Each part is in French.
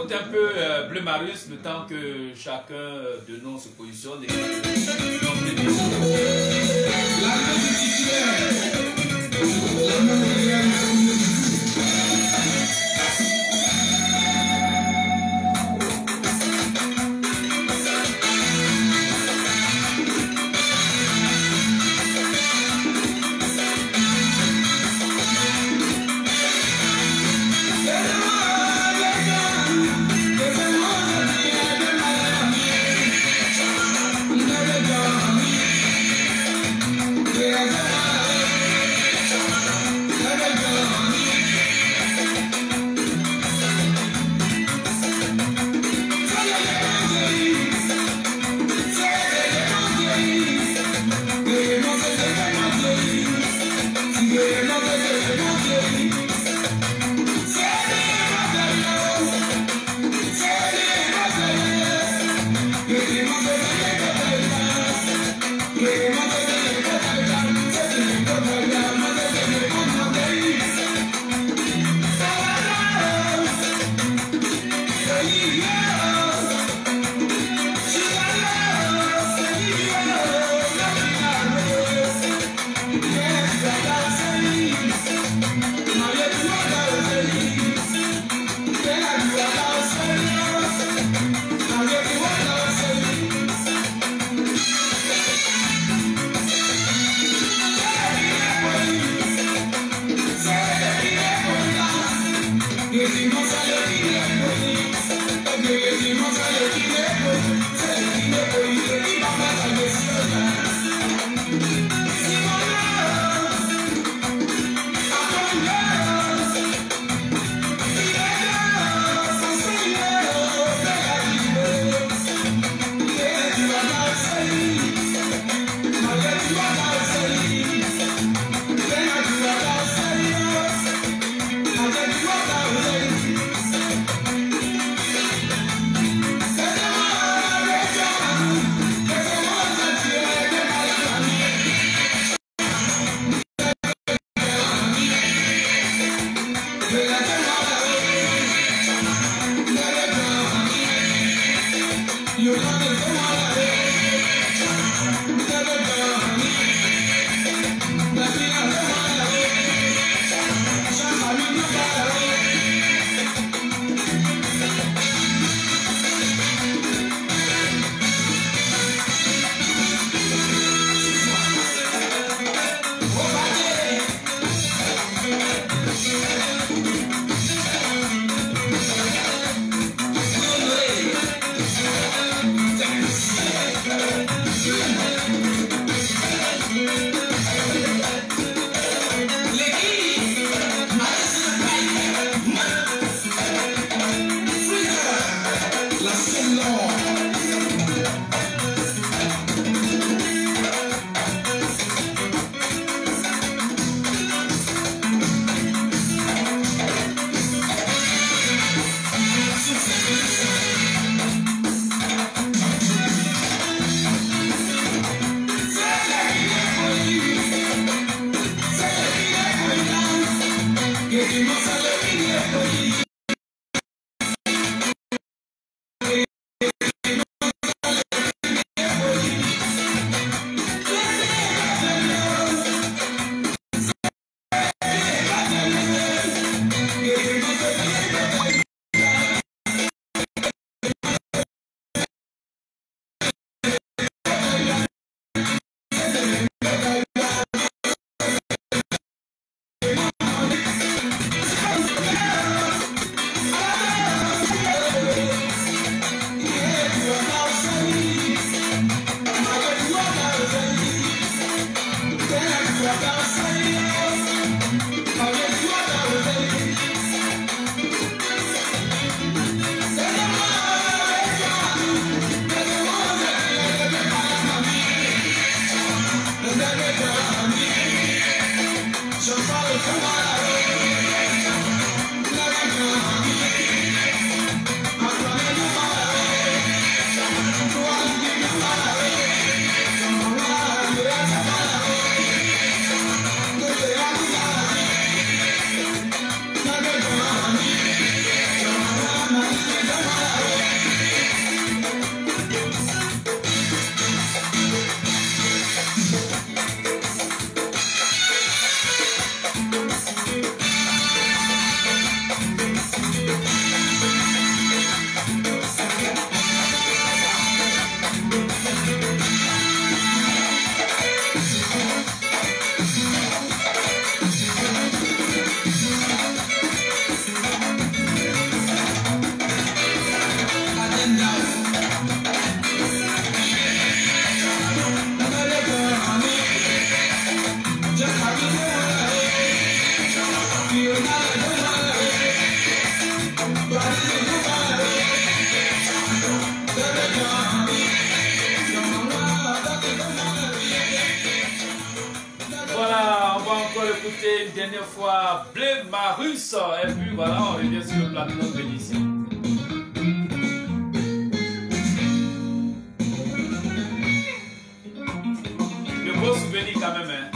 écoute un peu Bleu Marius le temps que chacun de nous se positionne. Et... écouter une dernière fois Blé Marus. Et puis voilà, on revient sur le plateau de notre émission. De beaux souvenirs quand même, hein.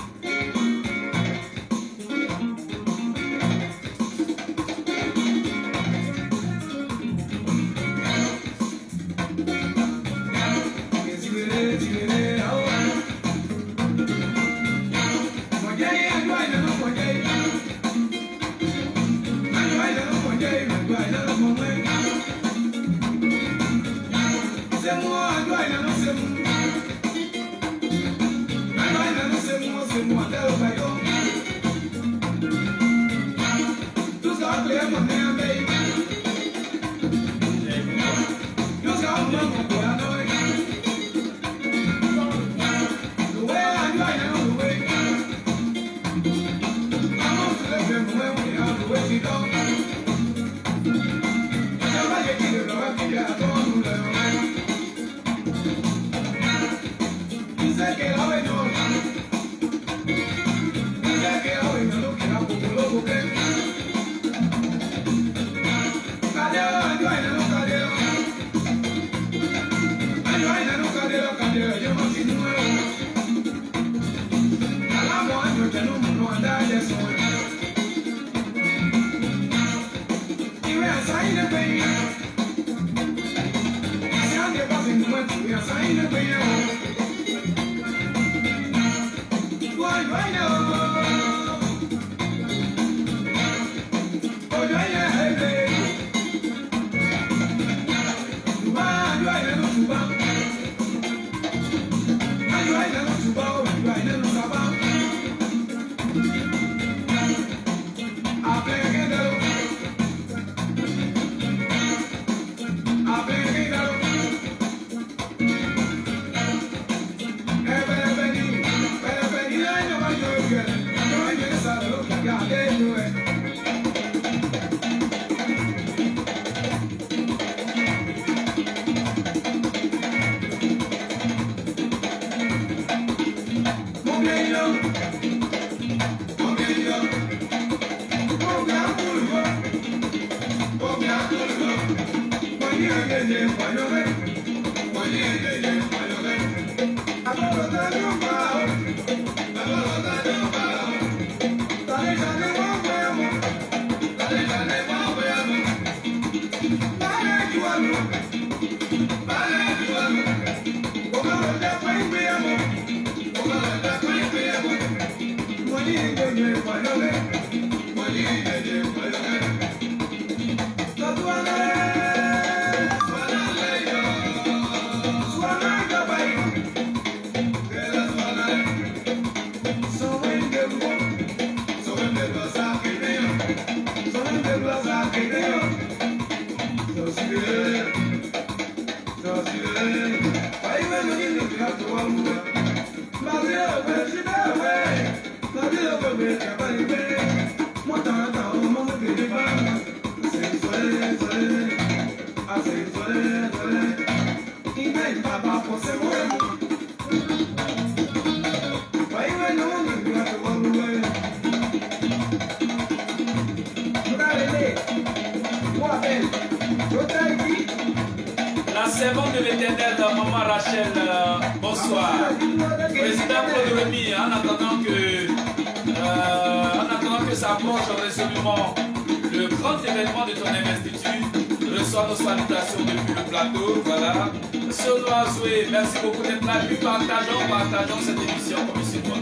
La servante de l'Éternel, maman Rachel, bonsoir. Président Claude Remy, en attendant que s'approche résolument le grand événement de ton investiture, reçois nos salutations depuis le plateau. Voilà. Monsieur Noazoué, merci beaucoup d'être là. Puis partageons cette émission comme ici toi.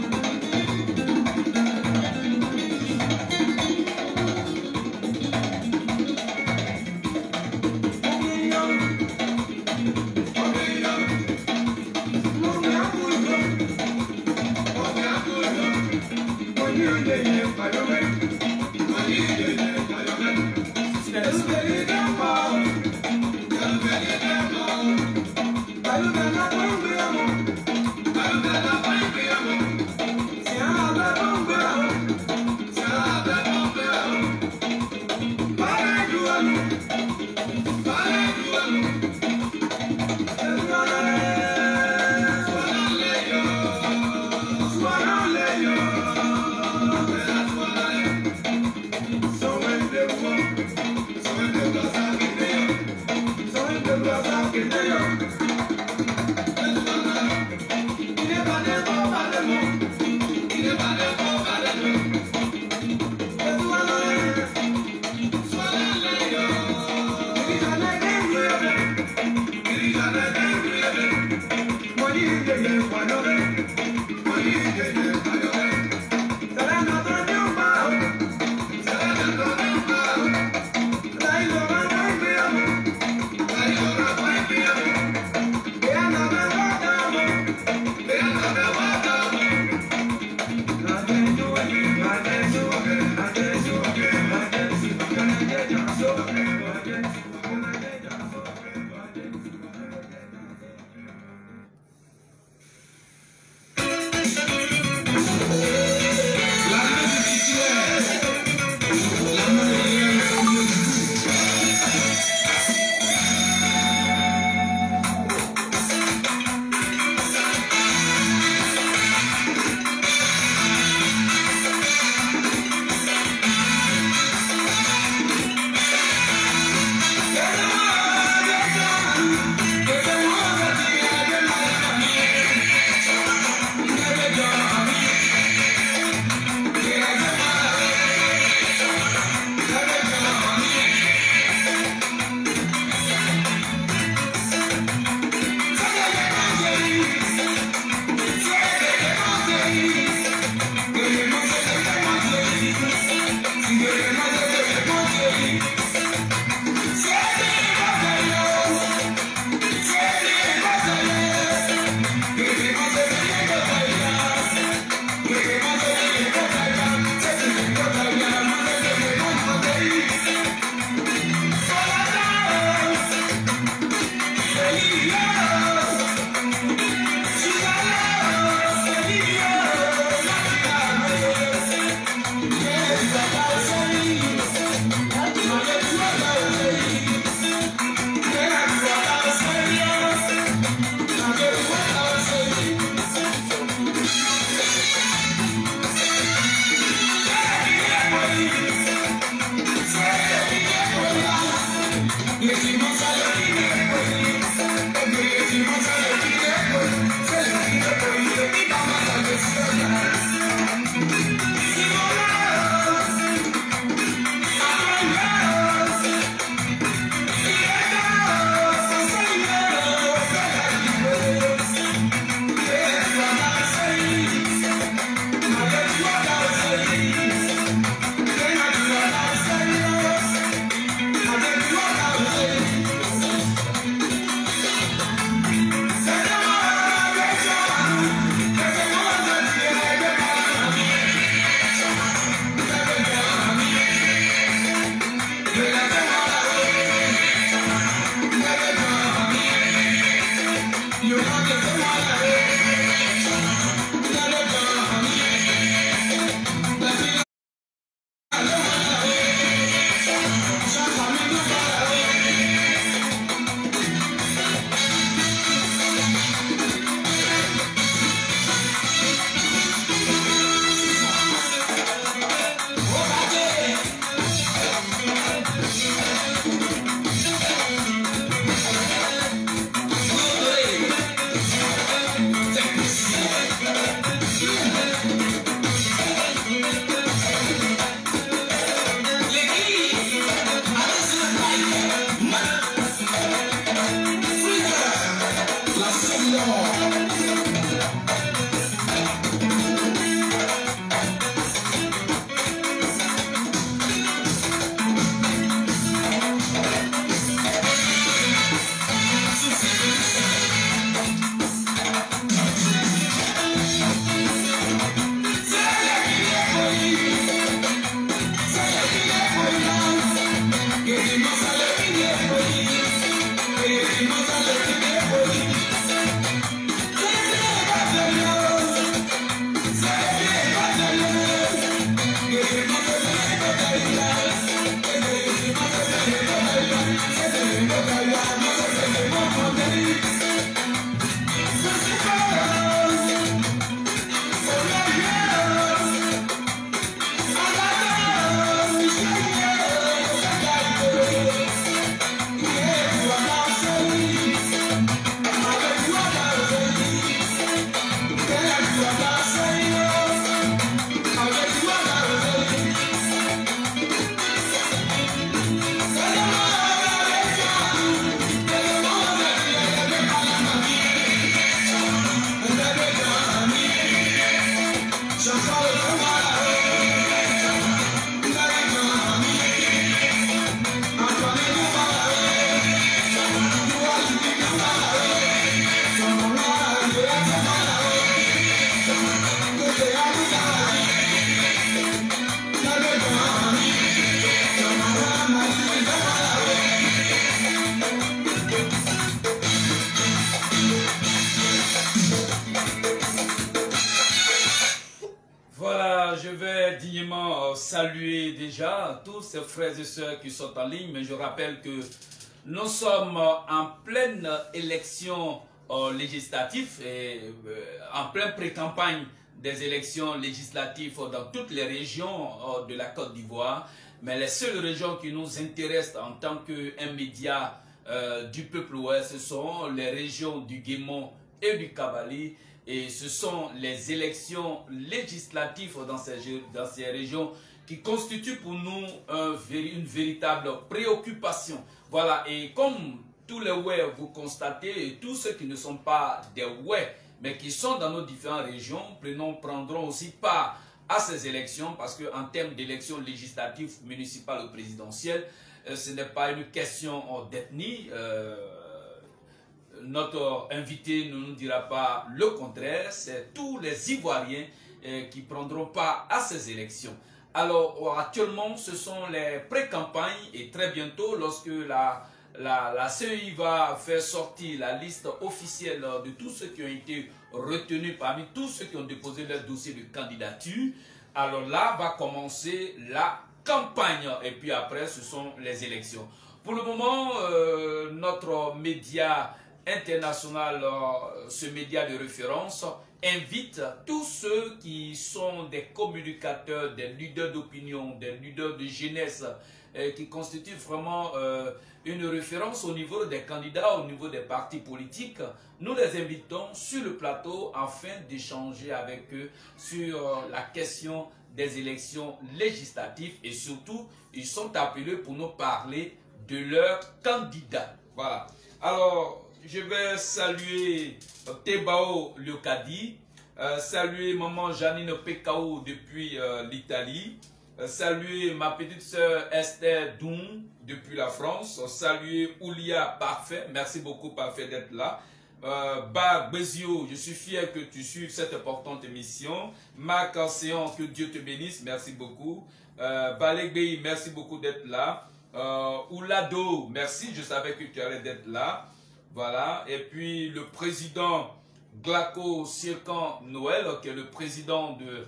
vraiment saluer déjà tous ces frères et sœurs qui sont en ligne, mais je rappelle que nous sommes en pleine élection législative et en pleine pré-campagne des élections législatives dans toutes les régions de la Côte d'Ivoire. Mais les seules régions qui nous intéressent en tant qu'un média du peuple ouest, ce sont les régions du Guémon et du Kabali. Et ce sont les élections législatives dans ces régions qui constituent pour nous une véritable préoccupation. Voilà, et comme tous les ouais vous constatez, et tous ceux qui ne sont pas des ouais, mais qui sont dans nos différentes régions, prendront aussi part à ces élections, parce qu'en termes d'élections législatives, municipales ou présidentielles, ce n'est pas une question d'ethnie. Notre invité ne nous dira pas le contraire, c'est tous les Ivoiriens qui prendront part à ces élections. Alors actuellement ce sont les pré-campagnes et très bientôt lorsque la CEI va faire sortir la liste officielle de tous ceux qui ont été retenus parmi tous ceux qui ont déposé leur dossier de candidature, alors là va commencer la campagne et puis après ce sont les élections. Pour le moment notre média international, ce média de référence, invite tous ceux qui sont des communicateurs, des leaders d'opinion, des leaders de jeunesse, qui constituent vraiment une référence au niveau des candidats, au niveau des partis politiques. Nous les invitons sur le plateau afin d'échanger avec eux sur la question des élections législatives et surtout, ils sont appelés pour nous parler de leurs candidats. Voilà. Alors, je vais saluer Tebao Leokadi, saluer maman Janine Pekao depuis l'Italie, saluer ma petite sœur Esther Doum depuis la France, saluer Oulia Parfait, merci beaucoup Parfait d'être là. Bar Bezio, je suis fier que tu suives cette importante émission. Marc Ancéan, que Dieu te bénisse, merci beaucoup. Balegbe, merci beaucoup d'être là. Oulado, merci, je savais que tu allais d'être là. Voilà, et puis le président Glaco Sirkan Noël, qui est le président de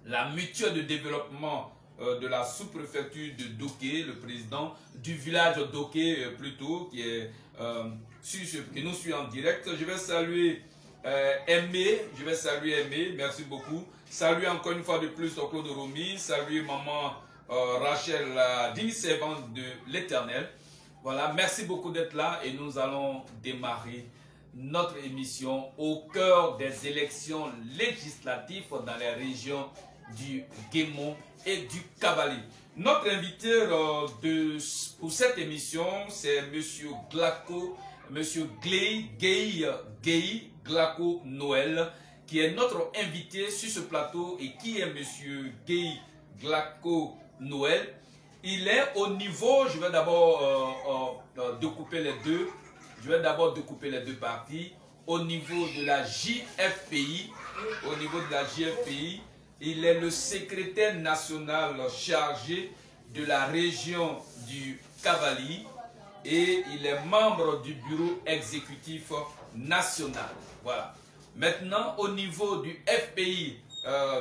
la mutuelle de développement de la sous-préfecture de Doké, le président du village Doké plutôt, qui nous suit en direct. Je vais saluer Aimé, merci beaucoup. Saluer encore une fois de plus Claude Romy, saluer maman Rachel, digne servante de l'Éternel. Voilà, merci beaucoup d'être là et nous allons démarrer notre émission au cœur des élections législatives dans les régions du Guémon et du Kabali. Notre invité pour cette émission, c'est M. Glaco, M. Gay Glaco Noël, qui est notre invité sur ce plateau et qui est M. Gay Glaco Noël. Il est au niveau, je vais d'abord découper les deux. Je vais d'abord découper les deux parties. Au niveau de la JFPI, il est le secrétaire national chargé de la région du Kabali et il est membre du bureau exécutif national. Voilà. Maintenant, au niveau du FPI,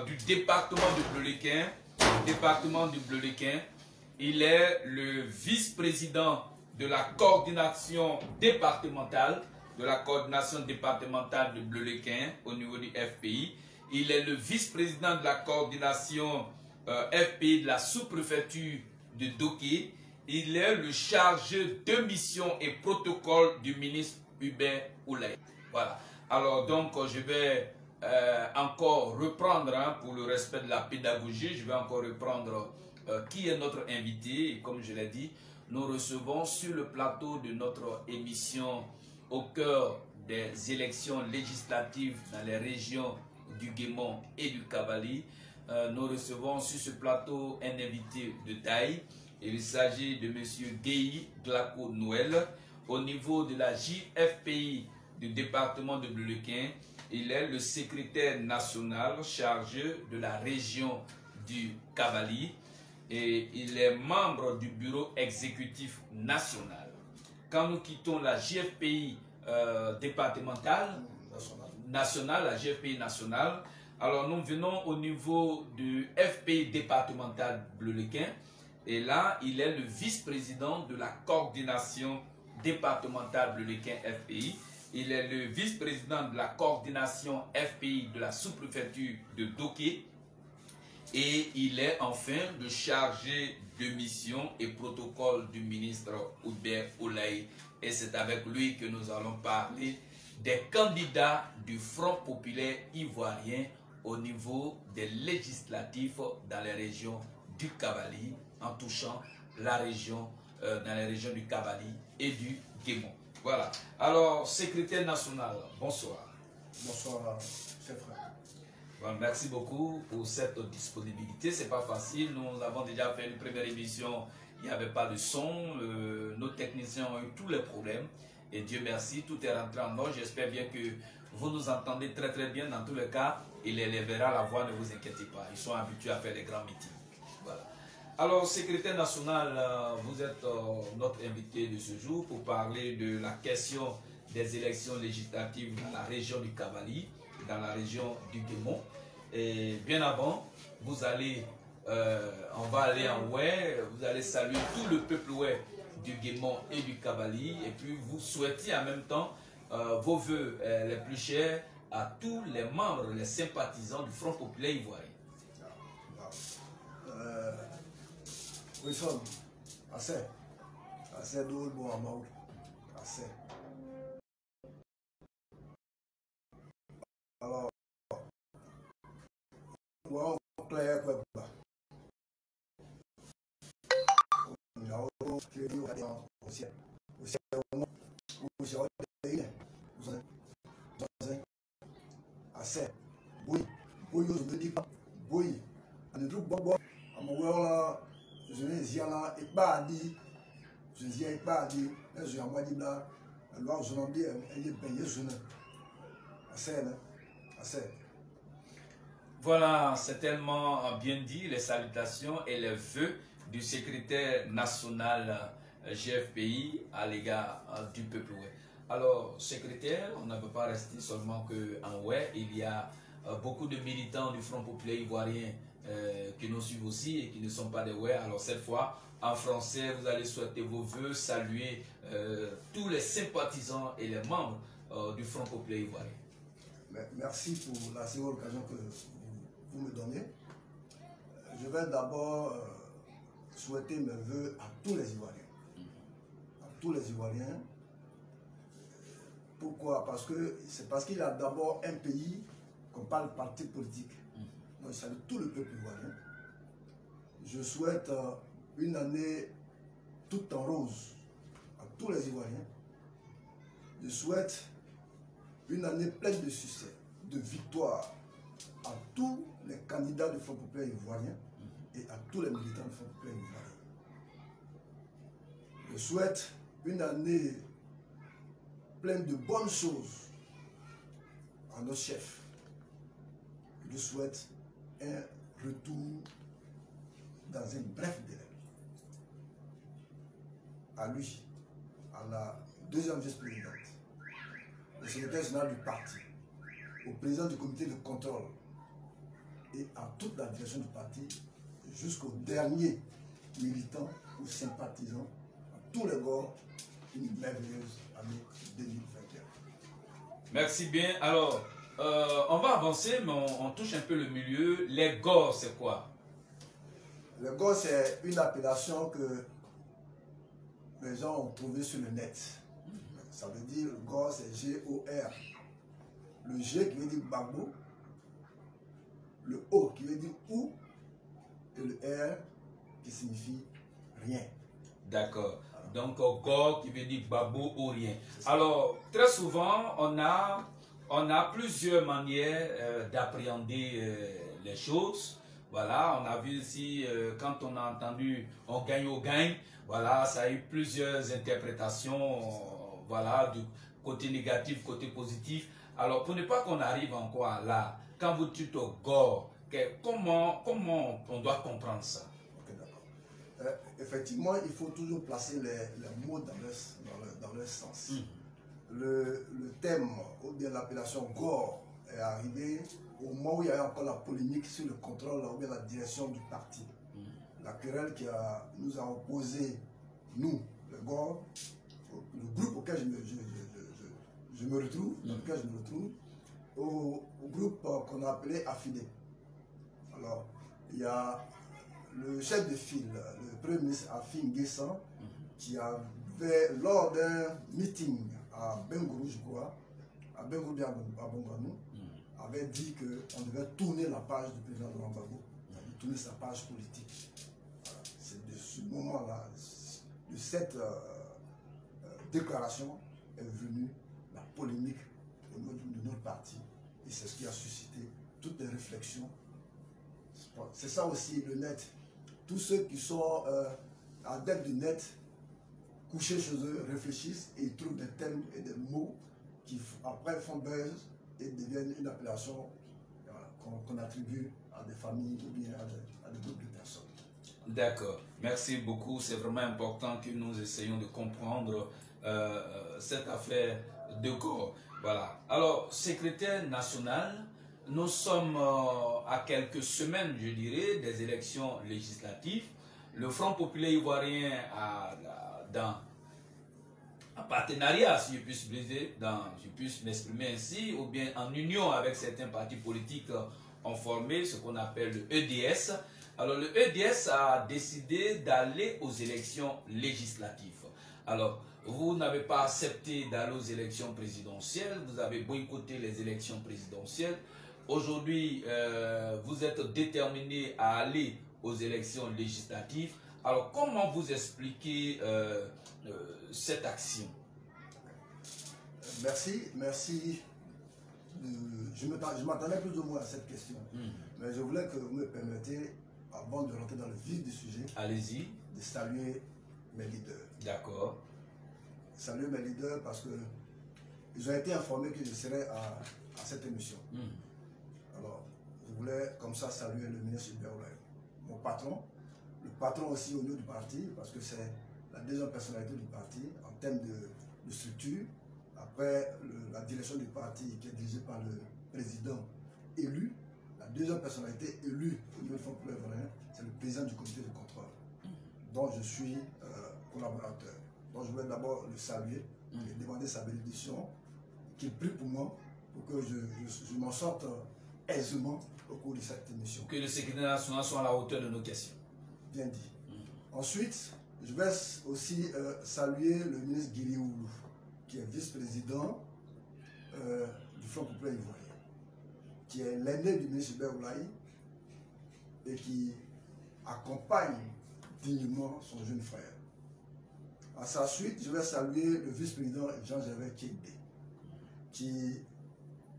du département du Bleulequin, il est le vice-président de la coordination départementale, de Bleulequin au niveau du FPI. Il est le vice-président de la coordination FPI de la sous-préfecture de Doké. Il est le chargé de mission et protocole du ministre Hubert Oulay. Voilà. Alors donc je vais encore reprendre, pour le respect de la pédagogie, je vais encore reprendre qui est notre invité. Et comme je l'ai dit, nous recevons sur le plateau de notre émission au cœur des élections législatives dans les régions du Guémon et du Kabali. Nous recevons sur ce plateau un invité de taille. Il s'agit de M. Gay Glaco Noël. Au niveau de la JFPI du département de Bleulequin, il est le secrétaire national chargé de la région du Kabali et il est membre du bureau exécutif national. Quand nous quittons la JFPI départementale, nationale, la JFPI nationale, Alors, nous venons au niveau du FPI départemental Bleulequin. Et là, il est le vice-président de la coordination départementale Bleulequin FPI. Il est le vice-président de la coordination FPI de la sous-préfecture de Doké. Et il est enfin le chargé de mission et protocole du ministre Oudbert Oulaye. Et c'est avec lui que nous allons parler des candidats du Front populaire ivoirien au niveau des législatifs dans les régions du Kabali, en touchant la région, dans les régions du Kabali et du Guémon. Voilà. Alors, secrétaire national, bonsoir. Bonsoir, chef frère. Bon, merci beaucoup pour cette disponibilité. C'est pas facile. Nous avons déjà fait une première émission. Il n'y avait pas de son. Nos techniciens ont eu tous les problèmes. Et Dieu merci, tout est rentré en ordre. J'espère bien que vous nous entendez très très bien. Dans tous les cas, il élèvera la voix, ne vous inquiétez pas. Ils sont habitués à faire des grands meetings. Voilà. Alors, secrétaire national, vous êtes notre invité de ce jour pour parler de la question des élections législatives dans la région du Kabali, dans la région du Guémon. Et bien avant, vous allez, on va aller en Ouai, vous allez saluer tout le peuple Ouai du Guémon et du Kabali, et puis vous souhaitez en même temps vos voeux les plus chers à tous les membres, les sympathisants du Front populaire ivoirien. Oui, assez d'eau, bon à Maou, assez. Alors, on clair quoi pas. Assez. Oui, oui, je me dis pas. Oui, on est tout bon. À mon là, je vais dire là, et pas dit. Je dis et pas dit. Je suis en mode là. Alors, je n'en dis, elle est payée, je ne. Assez, assez. Voilà, c'est tellement bien dit, les salutations et les vœux du secrétaire national GFPI à l'égard du peuple Ouai. Alors, secrétaire, on ne peut pas rester seulement qu'en Ouai, il y a beaucoup de militants du Front populaire ivoirien qui nous suivent aussi et qui ne sont pas des Ouai. Alors cette fois, en français, vous allez souhaiter vos vœux, saluer tous les sympathisants et les membres du Front populaire ivoirien. Merci pour la seconde occasion que vous me donnez. Je vais d'abord souhaiter mes voeux à tous les Ivoiriens. À tous les Ivoiriens. Pourquoi? C'est parce qu'il y a d'abord un pays qu'on parle parti politique. Donc je salue tout le peuple ivoirien. Je souhaite une année toute en rose à tous les Ivoiriens. Je souhaite une année pleine de succès, de victoire à tous les candidats du Front populaire ivoirien et à tous les militants du Front populaire ivoirien. Je souhaite une année pleine de bonnes choses à nos chefs. Je souhaite un retour dans un bref délai à lui, à la deuxième vice-présidente, au secrétaire général du parti, au président du comité de contrôle et à toute la direction du parti jusqu'au dernier militant ou sympathisant, à tous les bords, une merveilleuse année 2021. Merci bien. Alors, on va avancer, mais on touche un peu le milieu. Les GOR, c'est quoi? Les GOR, c'est une appellation que les gens ont trouvée sur le net. Ça veut dire, le GOR, c'est G-O-R. Le G qui veut dire Gbagbo, le O qui veut dire ou, et le R qui signifie rien. D'accord. Donc, GOR qui veut dire Gbagbo ou rien. Alors, très souvent, on a plusieurs manières d'appréhender les choses. Voilà, on a vu ici, quand on a entendu « on gagne au gagne », voilà, ça a eu plusieurs interprétations, voilà, du côté négatif, côté positif. Alors, pour ne pas qu'on arrive encore là, quand vous dites au GOR, comment on doit comprendre ça? Ok, d'accord. Effectivement, il faut toujours placer les mots dans leur sens. Le thème, ou bien l'appellation GOR, est arrivé au moment où il y a eu encore la polémique sur le contrôle ou bien la direction du parti. La querelle qui nous a opposé, nous, le groupe auquel je me retrouve, dans lequel je me retrouve, au groupe qu'on a appelé Affidé. Alors, il y a le chef de file, le premier ministre Afin Guessan, qui avait, lors d'un meeting à Bengourou, je crois, à Bengourou bien à Bonganou, avait dit qu'on devait tourner la page du président Laurent Gbagbo, tourner sa page politique. Voilà. C'est de ce moment-là, de cette déclaration, est venue la polémique au niveau de notre parti. Et c'est ce qui a suscité toutes les réflexions. C'est ça aussi le net. Tous ceux qui sont adeptes du net, couchés chez eux, réfléchissent et ils trouvent des thèmes et des mots qui après font buzz et deviennent une appellation qu'on attribue à des familles ou bien à des groupes de personnes. D'accord. Merci beaucoup. C'est vraiment important que nous essayons de comprendre cette affaire de corps. Voilà. Alors, secrétaire national, nous sommes à quelques semaines, je dirais, des élections législatives. Le Front populaire ivoirien dans un partenariat, si je puis m'exprimer ainsi, ou bien en union avec certains partis politiques ont formé ce qu'on appelle le EDS. Alors le EDS a décidé d'aller aux élections législatives. Alors, vous n'avez pas accepté d'aller aux élections présidentielles, vous avez boycotté les élections présidentielles. Aujourd'hui, vous êtes déterminé à aller aux élections législatives. Alors, comment vous expliquez cette action? Merci. Je m'attendais plus ou moins à cette question. Mais je voulais que vous me permettiez, avant de rentrer dans le vif du sujet, allez-y, de saluer mes leaders. D'accord. Saluer mes leaders parce que ils ont été informés que je serais à cette émission. Alors, je voulais comme ça saluer le ministre Hubert Oulaye, mon patron, le patron aussi au niveau du parti, parce que c'est la deuxième personnalité du parti en termes de structure. Après la direction du parti qui est dirigée par le président élu, la deuxième personnalité élue au niveau du Front populaire ivoirien, c'est le président du comité de contrôle, dont je suis collaborateur. Donc je voulais d'abord le saluer et demander sa bénédiction, qu'il prie pour moi, pour que je m'en sorte aisément au cours de cette émission. Que le secrétaire national soit à la hauteur de nos questions. Bien dit. Ensuite, je vais aussi saluer le ministre Guiri Oulou, qui est vice-président du Front populaire ivoirien, qui est l'aîné du ministre Hubert Oulaye et qui accompagne dignement son jeune frère. À sa suite, je vais saluer le vice-président Jean-Gervais Kédé, qui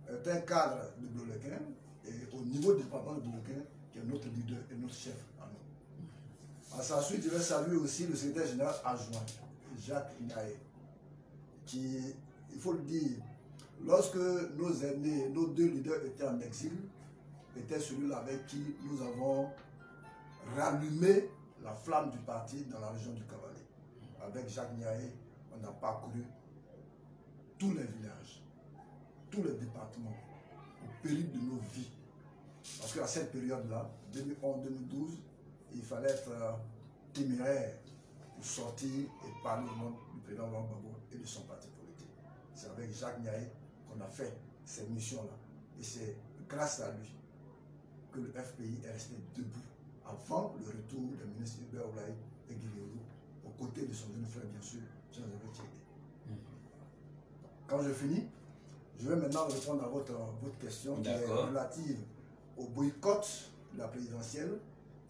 est un cadre de Blolequin et au niveau du département de Blolequin, qui est notre leader et notre chef à nous. À sa suite, je vais saluer aussi le secrétaire général adjoint, Jacques Naé, qui, il faut le dire, lorsque nos aînés, nos deux leaders étaient en exil, était celui-là avec qui nous avons rallumé la flamme du parti dans la région du Cavalet. Avec Jacques Niaé, on a parcouru tous les villages, tous les départements, au péril de nos vies. Parce qu'à cette période-là, 2011-2012, il fallait être téméraire pour sortir et parler au monde du président Laurent Gbagbo et de son parti politique. C'est avec Jacques Niaé qu'on a fait cette mission-là. Et c'est grâce à lui que le FPI est resté debout avant le retour des ministres Hubert Oulaye et Guiri Oulou, aux côtés de son jeune frère, bien sûr, Jean-Gervais Kédé. Quand je finis, je vais maintenant répondre à votre question qui est relative au boycott de la présidentielle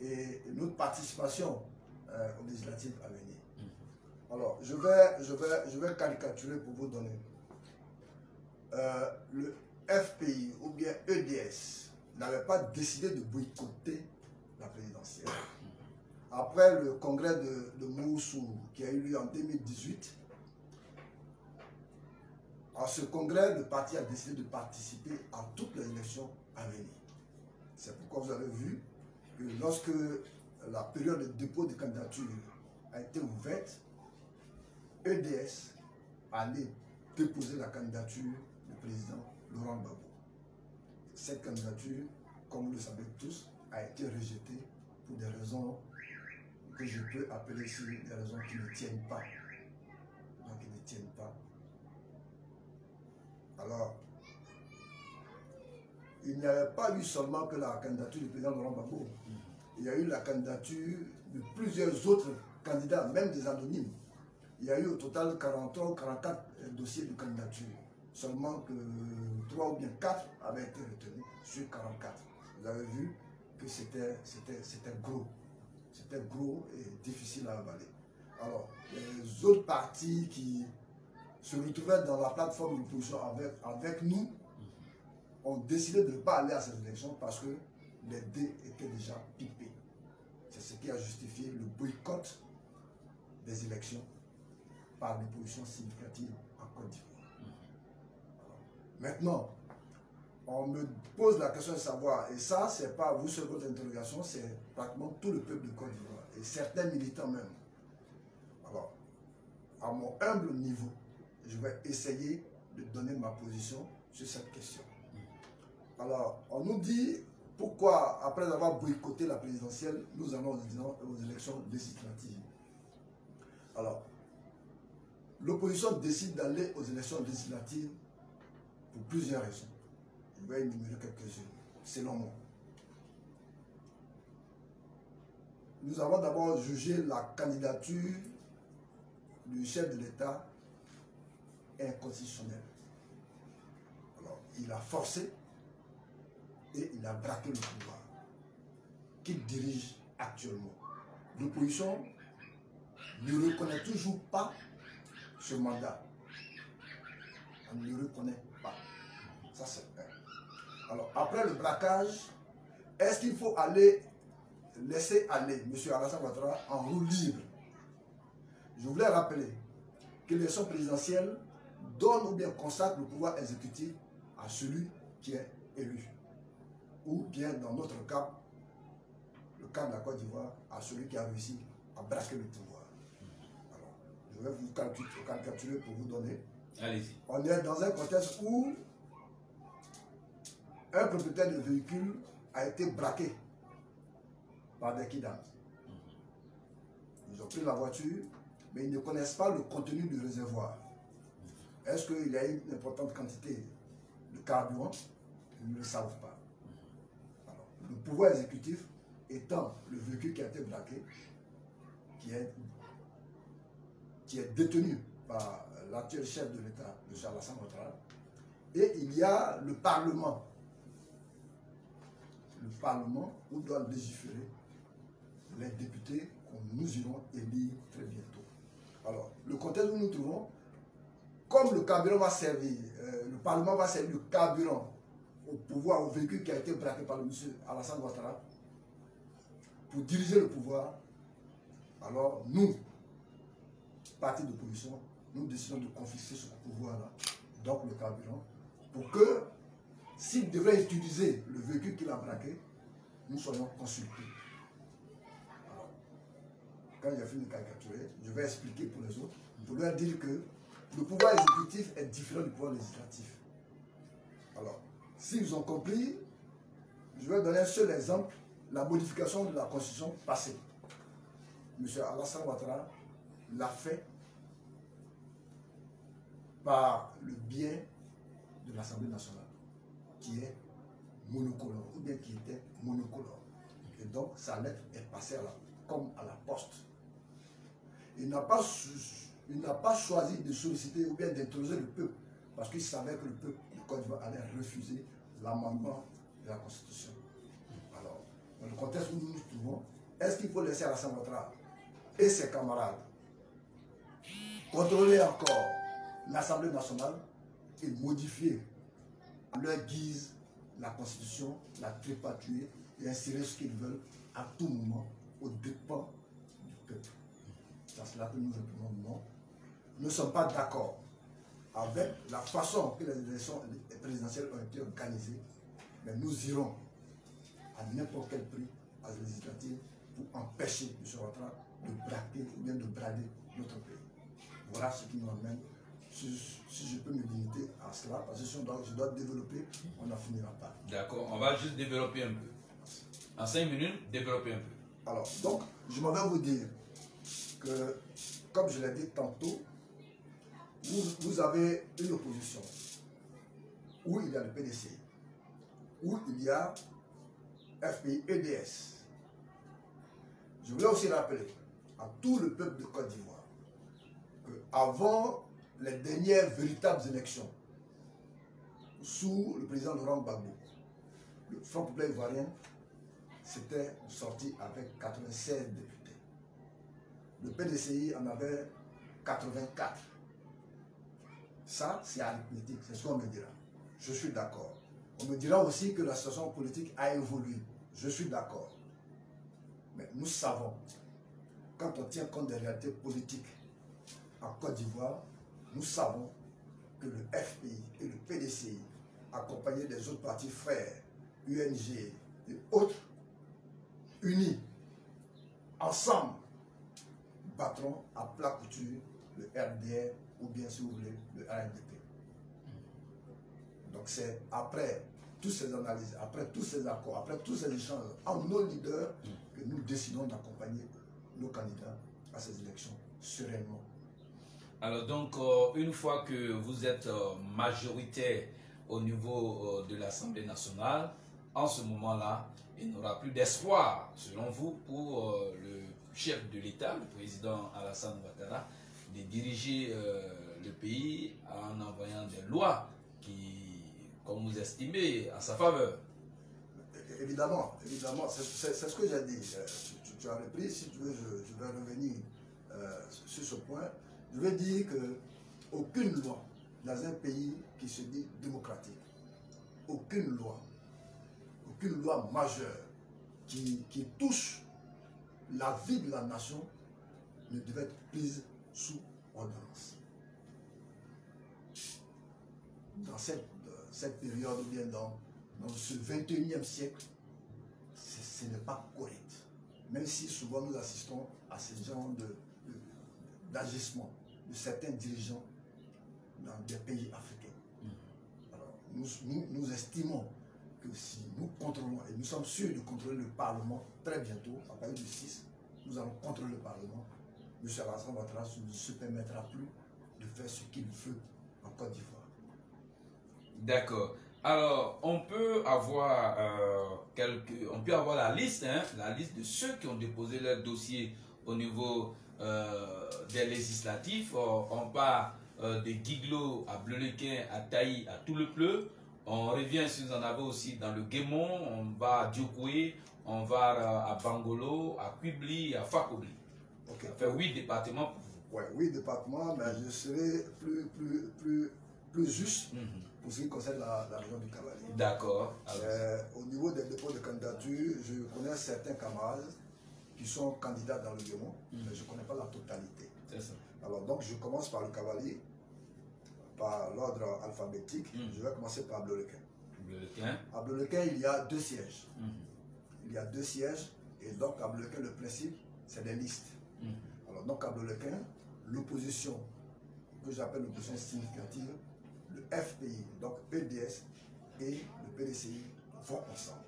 et notre participation aux législatives à venir. Alors, je vais caricaturer pour vous donner. Le FPI ou bien EDS n'avait pas décidé de boycotter la présidentielle. Après le congrès de Moussou qui a eu lieu en 2018, à ce congrès, le parti a décidé de participer à toutes les élections à venir. C'est pourquoi vous avez vu que lorsque la période de dépôt de candidature a été ouverte, EDS allait déposer la candidature du président Laurent Gbagbo. cette candidature, comme vous le savez tous, a été rejetée pour des raisons que je peux appeler ici des raisons qui ne tiennent pas. Donc, qui ne tiennent pas. Alors, il n'y avait pas eu seulement que la candidature du président Laurent Gbagbo. Il y a eu la candidature de plusieurs autres candidats, même des anonymes. Il y a eu au total 43 ou 44 dossiers de candidature. Seulement que 3 ou bien 4 avaient été retenus sur 44. Vous avez vu que c'était gros. C'était gros et difficile à avaler. Alors, les autres partis qui se retrouvaient dans la plateforme d'opposition avec nous ont décidé de ne pas aller à ces élections parce que les dés étaient déjà pipés. C'est ce qui a justifié le boycott des élections par des positions significatives en Côte d'Ivoire. Maintenant, on me pose la question de savoir, et ça, c'est pas vous seul votre interrogation, c'est pratiquement tout le peuple de Côte d'Ivoire, et certains militants même. Alors, à mon humble niveau, je vais essayer de donner ma position sur cette question. Alors, on nous dit pourquoi, après avoir boycotté la présidentielle, nous allons aux élections législatives. Alors, l'opposition décide d'aller aux élections législatives pour plusieurs raisons. Je vais énumérer quelques-unes, selon moi. Nous avons d'abord jugé la candidature du chef de l'État inconstitutionnelle. Alors, il a forcé et il a braqué le pouvoir qu'il dirige actuellement. L'opposition ne reconnaît toujours pas ce mandat. On ne le reconnaît pas. Ça, c'est vrai. Alors, après le braquage, est-ce qu'il faut laisser aller M. Alassane Ouattara en roue libre? Je voulais rappeler que l'élection présidentielle donne ou bien consacre le pouvoir exécutif à celui qui est élu. Ou bien, dans notre cas, le cas de la Côte d'Ivoire, à celui qui a réussi à braquer le pouvoir. Alors, je vais vous calculer pour vous donner. Allez-y. On est dans un contexte où un propriétaire de véhicule a été braqué par des kidnappers. Ils ont pris la voiture, mais ils ne connaissent pas le contenu du réservoir. Est-ce qu'il y a une importante quantité de carburant? Ils ne le savent pas. Alors, le pouvoir exécutif étant le véhicule qui a été braqué, qui est détenu par l'actuel chef de l'État, M. Alassane Ouattara, et il y a le Parlement. Le Parlement où doivent légiférer les députés que nous irons élire très bientôt. Alors, le contexte où nous nous trouvons, comme le carburant va servir, le Parlement va servir le carburant au pouvoir, au véhicule qui a été braqué par le monsieur Alassane Ouattara, pour diriger le pouvoir, alors nous, parti d'opposition, nous décidons de confisquer ce pouvoir-là, donc le carburant, pour que, s'il devrait utiliser le véhicule qu'il a braqué, nous soyons consultés. Alors, quand j'ai fini de caricaturer, je vais expliquer pour les autres, pour leur dire que le pouvoir exécutif est différent du pouvoir législatif. Alors, s'ils ont compris, je vais donner un seul exemple, la modification de la Constitution passée. M. Alassane Ouattara l'a fait par le biais de l'Assemblée nationale, qui est monocolore, ou bien qui était monocolore. Et donc, sa lettre est passée comme à la poste. Il n'a pas choisi de solliciter ou bien d'interroger le peuple, parce qu'il savait que le peuple du Côte d'Ivoire allait refuser l'amendement de la Constitution. Alors, dans le contexte où nous nous trouvons, est-ce qu'il faut laisser Alassane Ouattara et ses camarades contrôler encore l'Assemblée nationale et modifier à leur guise la Constitution, la tripatuer et insérer ce qu'ils veulent à tout moment aux dépens du peuple? C'est cela que nous répondons non. Nous ne sommes pas d'accord avec la façon que les élections présidentielles ont été organisées, mais nous irons à n'importe quel prix à la législative pour empêcher M. Ouattara de braquer ou bien de brader notre pays. Voilà ce qui nous amène si je peux me limiter à cela, parce que si je dois développer, on n'en finira pas. D'accord, on va juste développer un peu. En 5 minutes, développer un peu. Alors, donc, je m'en vais vous dire que, comme je l'ai dit tantôt, vous avez une opposition où il y a le PDC, où il y a FPI, EDS. Je voulais aussi rappeler à tout le peuple de Côte d'Ivoire qu'avant les dernières véritables élections sous le président Laurent Gbagbo, le Front populaire ivoirien s'était sorti avec 96 députés. Le PDCI en avait 84. Ça, c'est arithmétique, c'est ce qu'on me dira. Je suis d'accord. On me dira aussi que la situation politique a évolué. Je suis d'accord. Mais nous savons, quand on tient compte des réalités politiques en Côte d'Ivoire, nous savons que le FPI et le PDCI, accompagnés des autres partis frères, UNG et autres, unis, ensemble, battront à plat couture le RDR ou bien, si vous voulez, le RNDP. Donc c'est après toutes ces analyses, après tous ces accords, après tous ces échanges entre nos leaders que nous décidons d'accompagner nos candidats à ces élections sereinement. Alors donc, une fois que vous êtes majoritaire au niveau de l'Assemblée nationale, en ce moment-là, il n'y aura plus d'espoir, selon vous, pour le chef de l'État, le président Alassane Ouattara, de diriger le pays en envoyant des lois qui, comme vous estimez, en sa faveur. Évidemment, évidemment, c'est ce que j'ai dit. Tu as repris, si tu veux, je vais revenir sur ce point. Je vais dire qu'aucune loi dans un pays qui se dit démocratique, aucune loi majeure qui touche la vie de la nation ne devait être prise sous ordonnance. Dans cette période, ou bien dans ce 21e siècle, ce n'est pas correct. Même si souvent nous assistons à ce genre d'agissement de certains dirigeants dans des pays africains. Alors, nous estimons que si nous contrôlons, et nous sommes sûrs de contrôler le Parlement très bientôt, à partir du 6, nous allons contrôler le Parlement. M. Alassane Ouattara ne se permettra plus de faire ce qu'il veut en Côte d'Ivoire. D'accord. Alors, on peut avoir la liste, la liste de ceux qui ont déposé leur dossier au niveau des législatifs. On part de Guiglo à Bleulequin, à Taï, à Toulepleu. On revient, si vous en avez aussi, dans le Guémon. On va à Diokoué, on va à Bangolo, à Quibli, à Fakobli. Okay. Ça fait 8 départements pour vous. Oui, 8 départements, mais je serai plus juste pour ce qui concerne la région du Cavalier. D'accord. Au niveau des dépôts de candidature, je connais certains camarades qui sont candidats dans le Guémon, mais je ne connais pas la totalité. C'est ça. Alors donc je commence par le Cavalier, par l'ordre alphabétique. Je vais commencer par Bleulequin. À Bleulequin, il y a 2 sièges. Il y a 2 sièges, et donc à Bleulequin, le principe, c'est des listes. Alors donc à Bleulequin, l'opposition, que j'appelle l'opposition significative, le FPI, donc EDS et le PDCI vont ensemble.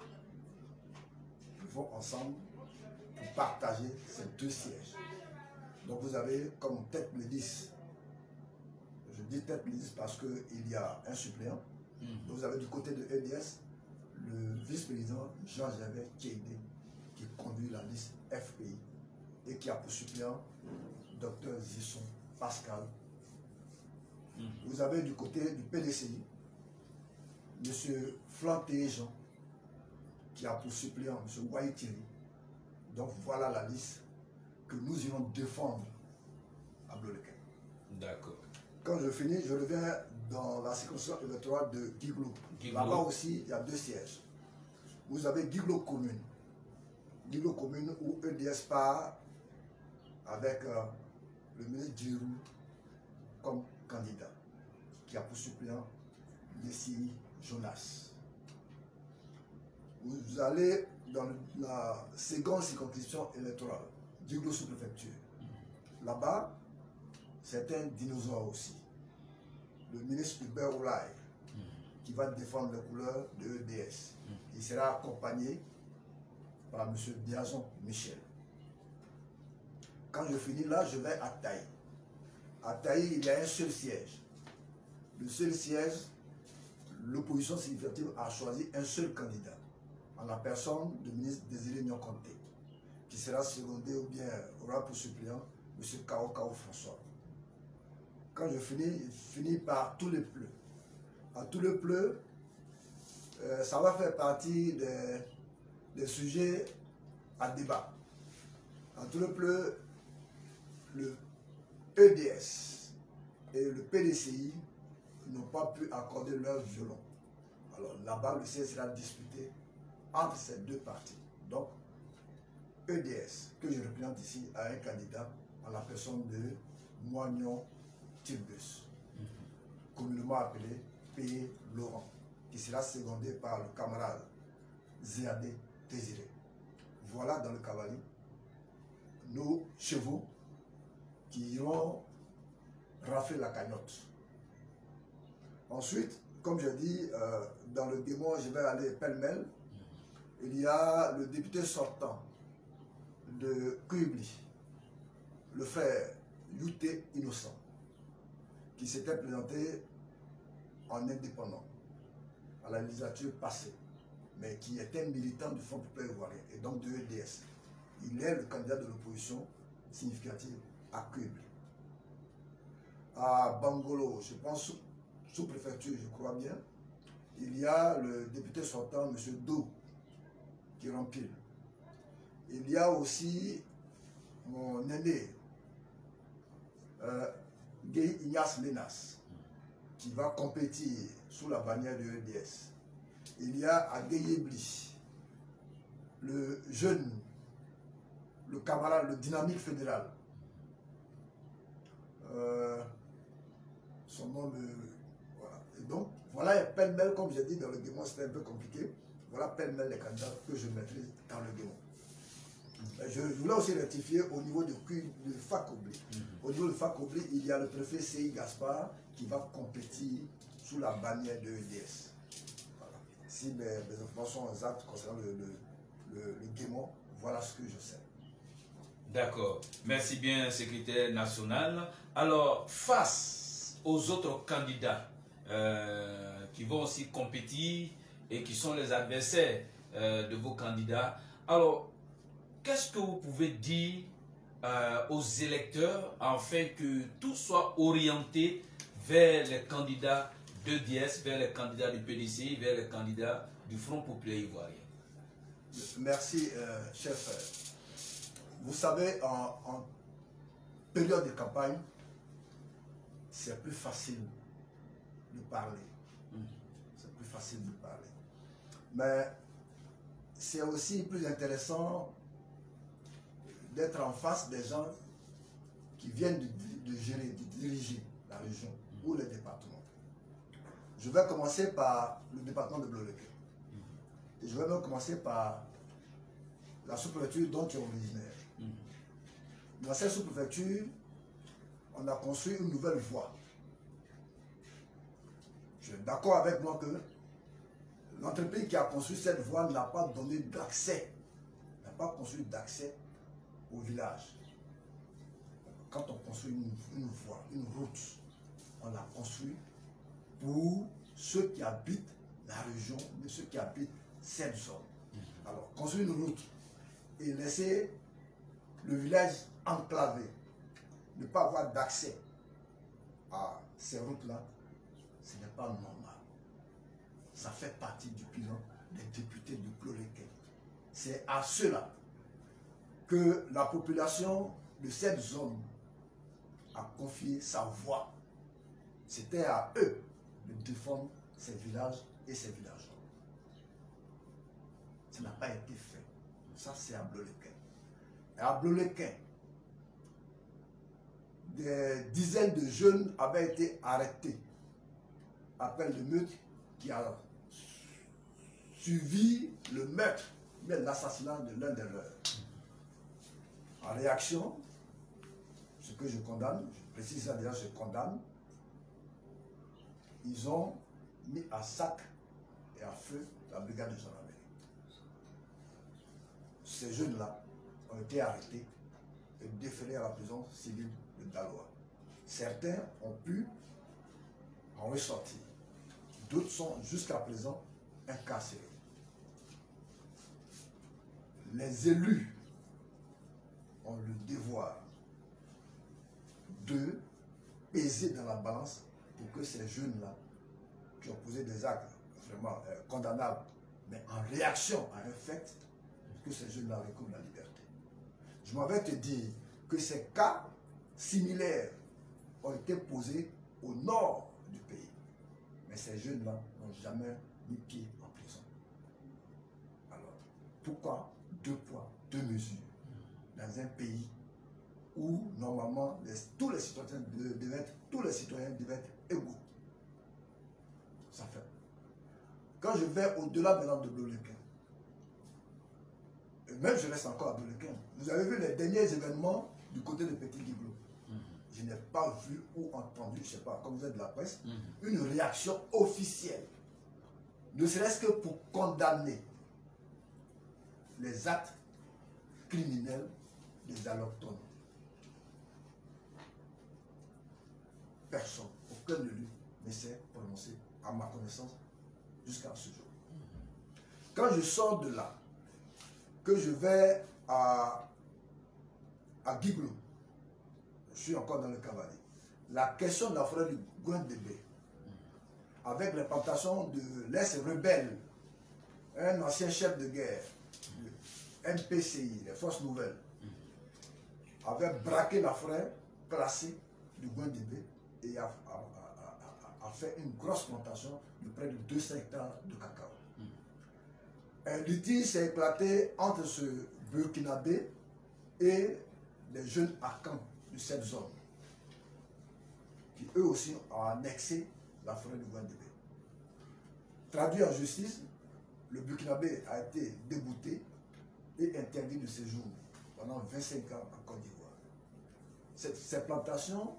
Ils vont ensemble pour partager ces 2 sièges. Donc vous avez comme tête de liste, je dis tête de liste parce qu'il y a un suppléant. Vous avez du côté de EDS le vice-président Jean-Gervais Kédé qui conduit la liste FPI et qui a pour suppléant Dr Zisson Pascal. Vous avez du côté du PDCI M. Flanté Jean qui a pour suppléant M. Waï Thierry. Donc voilà la liste que nous irons défendre à Bleulequin. D'accord. Quand je finis, je reviens dans la circonscription électorale de Guiglo. Là-bas aussi, il y a 2 sièges. Vous avez Guiglo commune. Guiglo commune où EDS part avec le ministre Djirou comme candidat, qui a pour suppléant Messi Jonas. Vous allez dans la seconde circonscription électorale, Guiglo sous-préfecture. Là-bas, c'est un dinosaure aussi. le ministre Hubert Oulaye, qui va défendre les couleurs de EDS. Il sera accompagné par M. Biazon Michel. Quand je finis là, je vais à Taï. À Taï, il y a un seul siège. Le seul siège, l'opposition significative a choisi un seul candidat, en la personne du ministre Désiré Nyokonté, qui sera secondé ou bien aura pour suppléant M. Kao François. Quand je finis par tous les pleux. À tous les pleux, ça va faire partie des sujets à débat. À tous les pleux, le EDS et le PDCI n'ont pas pu accorder leur violon. Alors là-bas, le siège sera disputé entre ces deux partis. Donc, EDS, que je représente ici, a un candidat en la personne de Moignon Tilbus, communément appelé P. Laurent, qui sera secondé par le camarade Zéadé Désiré. Voilà dans le cavalier nos chevaux qui iront rafler la cagnotte. Ensuite, comme je dis, dans le démon, je vais aller pêle-mêle. Il y a le député sortant de Kubli, le frère Youté Innocent, qui s'était présenté en indépendant à la législature passée, mais qui était militant du Front populaire ivoirien et donc de EDS. Il est le candidat de l'opposition significative à Kubli. À Bangolo, je pense sous-préfecture, je crois bien, il y a le député sortant, M. Do, qui rempile. Il y a aussi mon aîné, Guy Ignace Menas, qui va compétir sous la bannière de EDS. Il y a Ageyebli, le jeune, le camarade, le dynamique fédéral. Son nom, voilà. Et donc, voilà pêle-mêle, comme j'ai dit dans le démon, c'était un peu compliqué. Voilà pêle-mêle les candidats que je maîtrise dans le démon. Je voulais aussi rectifier au niveau de FACOBLI. Au niveau de FACOBLI, il y a le préfet C.I. Gaspard qui va compétir sous la bannière de EDS. Voilà. Si mes informations exactes concernant le démon, voilà ce que je sais. D'accord. Merci bien, secrétaire national. Alors, face aux autres candidats qui vont aussi compétir et qui sont les adversaires de vos candidats, alors, qu'est-ce que vous pouvez dire aux électeurs afin que tout soit orienté vers les candidats d'EDS, vers les candidats du PDCI, vers les candidats du Front populaire ivoirien? Merci, chef. Vous savez, en période de campagne, c'est plus facile de parler. C'est plus facile de parler. Mais c'est aussi plus intéressant d'être en face des gens qui viennent de gérer, de diriger la région ou le département. Je vais commencer par le département de Bloreke. Et je vais même commencer par la sous-préfecture dont tu es originaire. Dans cette sous-préfecture, on a construit une nouvelle voie. Je suis d'accord avec moi que l'entreprise qui a construit cette voie n'a pas donné d'accès, n'a pas construit d'accès au village. Quand on construit une voie, une route, on la construit pour ceux qui habitent la région, mais ceux qui habitent cette zone. Alors, construire une route et laisser le village enclavé, ne pas avoir d'accès à ces routes-là, ce n'est pas normal. Ça fait partie du bilan des députés de Bloreke. C'est à cela que la population de cette zone a confié sa voix. C'était à eux de défendre ces villages et ces villageois. Ça n'a pas été fait. Ça, c'est à Bloreke. Et à Bloreke, des dizaines de jeunes avaient été arrêtés après le meurtre qui a suivi le meurtre, mais l'assassinat de l'un des leurs. En réaction, ce que je condamne, je précise ça déjà, je condamne, ils ont mis à sac et à feu la brigade de gendarmerie. Ces jeunes-là ont été arrêtés et déférés à la prison civile de Daloa. Certains ont pu en ressortir. D'autres sont jusqu'à présent incarcérés. Les élus ont le devoir de peser dans la balance pour que ces jeunes-là, qui ont posé des actes vraiment condamnables, mais en réaction à un fait, que ces jeunes-là recouvrent la liberté. Je m'avais te dire que ces cas similaires ont été posés au nord du pays. Mais ces jeunes-là n'ont jamais mis pied en prison. Alors, pourquoi 2 poids, 2 mesures dans un pays où normalement tous les citoyens devaient être égaux? Ça fait. Quand je vais au-delà maintenant de Blolequin, et même je reste encore à Blolequin, vous avez vu les derniers événements du côté de Petit Guiglo. Je n'ai pas vu ou entendu, je ne sais pas, comme vous êtes de la presse, une réaction officielle, ne serait-ce que pour condamner les actes criminels des allochtones. Personne, aucun élu ne s'est prononcé, à ma connaissance, jusqu'à ce jour. Quand je sors de là, que je vais à Guiglo, je suis encore dans le cavalier. La question de la forêt du Gouin-Débé, avec l'implantation de l'ex-rebelle, un ancien chef de guerre, le MPCI, les forces nouvelles, avait braqué la forêt classée du Gouin-Débé et a fait une grosse plantation de près de 200 hectares de cacao. Un litige s'est éclaté entre ce Burkinabé et les jeunes Akans de cette zone, qui eux aussi ont annexé la forêt du Gouin-Débé. Traduit en justice, le Burkinabé a été débouté et interdit de séjour pendant 25 ans en Côte d'Ivoire. Ces plantations,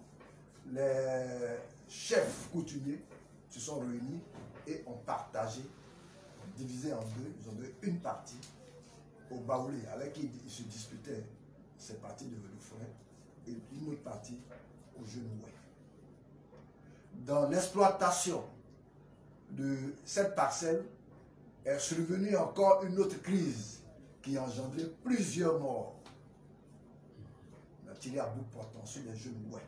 les chefs coutumiers se sont réunis et ont partagé, divisé en deux. Ils ont donné une partie aux Baoulés, avec qui ils se disputaient ces parties de forêt, et une autre partie aux jeunes Ouai. Dans l'exploitation de cette parcelle est survenue encore une autre crise qui a engendré plusieurs morts. On a tiré à bout portant sur les jeunes Ouai.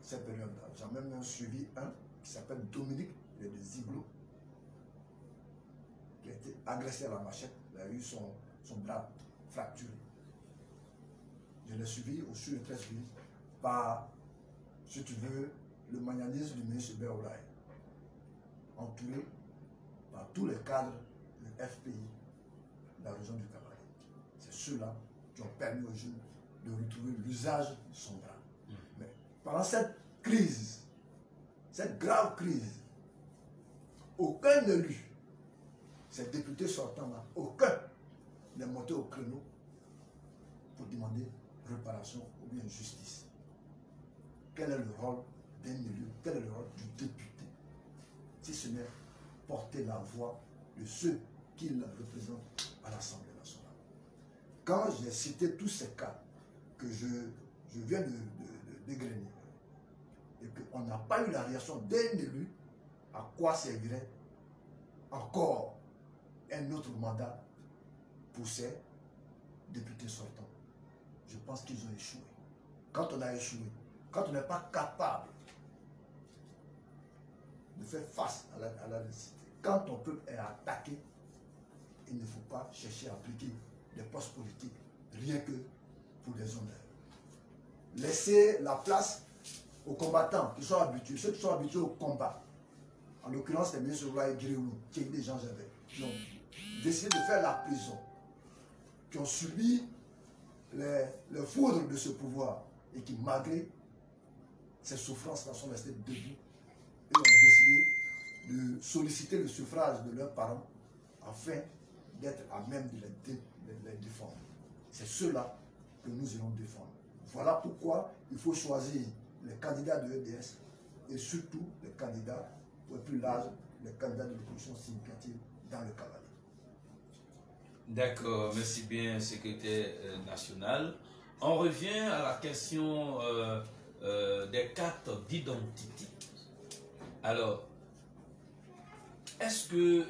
Cette période-là, j'ai même suivi un qui s'appelle Dominique, il est de Ziglo, qui a été agressé à la machette, il a eu son bras fracturé. Je l'ai suivi au sur le 13 juillet par, si tu veux, le magnanise du ministre Béoulaye, entouré par tous les cadres du FPI de la région du Cavalier. C'est ceux-là qui ont permis aux jeunes de retrouver l'usage de son bras. Mais pendant cette crise, cette grave crise, aucun élu, ces députés sortants-là, aucun n'est monté au créneau pour demander réparation ou bien justice. Quel est le rôle d'un élu, quel est le rôle du député, si ce n'est porter la voix de ceux qui le représentent à l'Assemblée nationale? Quand j'ai cité tous ces cas que je viens de dégrainer, et qu'on n'a pas eu la réaction d'un élu, à quoi servirait encore un autre mandat pour ces députés sortants? Je pense qu'ils ont échoué. Quand on a échoué, quand on n'est pas capable de faire face à la nécessité, quand ton peuple est attaqué, il ne faut pas chercher à appliquer des postes politiques rien que pour des honneurs. Laisser la place aux combattants qui sont habitués, ceux qui sont habitués au combat. En l'occurrence, les ministres Roulaye Guiréoulou, qui étaient des gens qui ont décidé de faire la prison, qui ont subi les foudres de ce pouvoir et qui, malgré ces souffrances-là, sont restés debout et ont décidé de solliciter le suffrage de leurs parents afin d'être à même de les défendre. C'est ceux-là que nous allons défendre. Voilà pourquoi il faut choisir les candidats de EDS et surtout les candidats, pour être plus large, les candidats de l'opposition significative dans le cavalier. D'accord, merci bien, secrétaire national. On revient à la question des cartes d'identité. Alors, est-ce que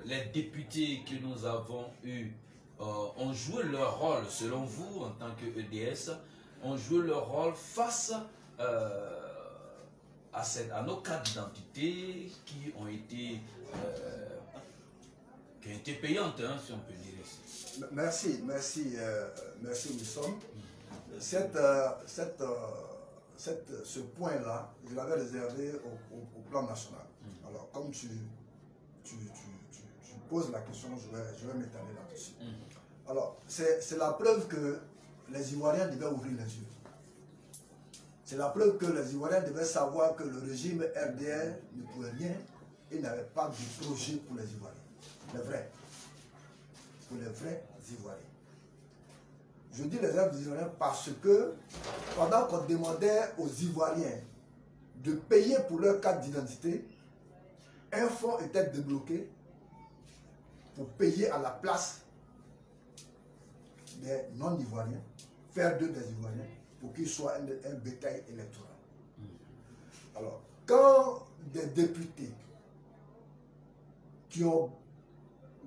les députés que nous avons eus ont joué leur rôle, selon vous, en tant que EDS, ont joué leur rôle face à nos cartes d'identité qui ont été payantes, hein, si on peut dire ainsi. Merci Wilson. Ce point-là, je l'avais réservé au plan national. Alors, comme tu poses la question, je vais m'étaler là-dessus. Alors, c'est la preuve que les Ivoiriens devaient ouvrir les yeux. C'est la preuve que les Ivoiriens devaient savoir que le régime RDR ne pouvait rien et n'avait pas de projet pour les Ivoiriens. Les vrais. Pour les vrais Ivoiriens. Je dis les vrais Ivoiriens parce que pendant qu'on demandait aux Ivoiriens de payer pour leur carte d'identité, un fonds était débloqué pour payer à la place des non-Ivoiriens, faire d'eux des Ivoiriens, pour qu'ils soient un bétail électoral. Alors, quand des députés qui ont,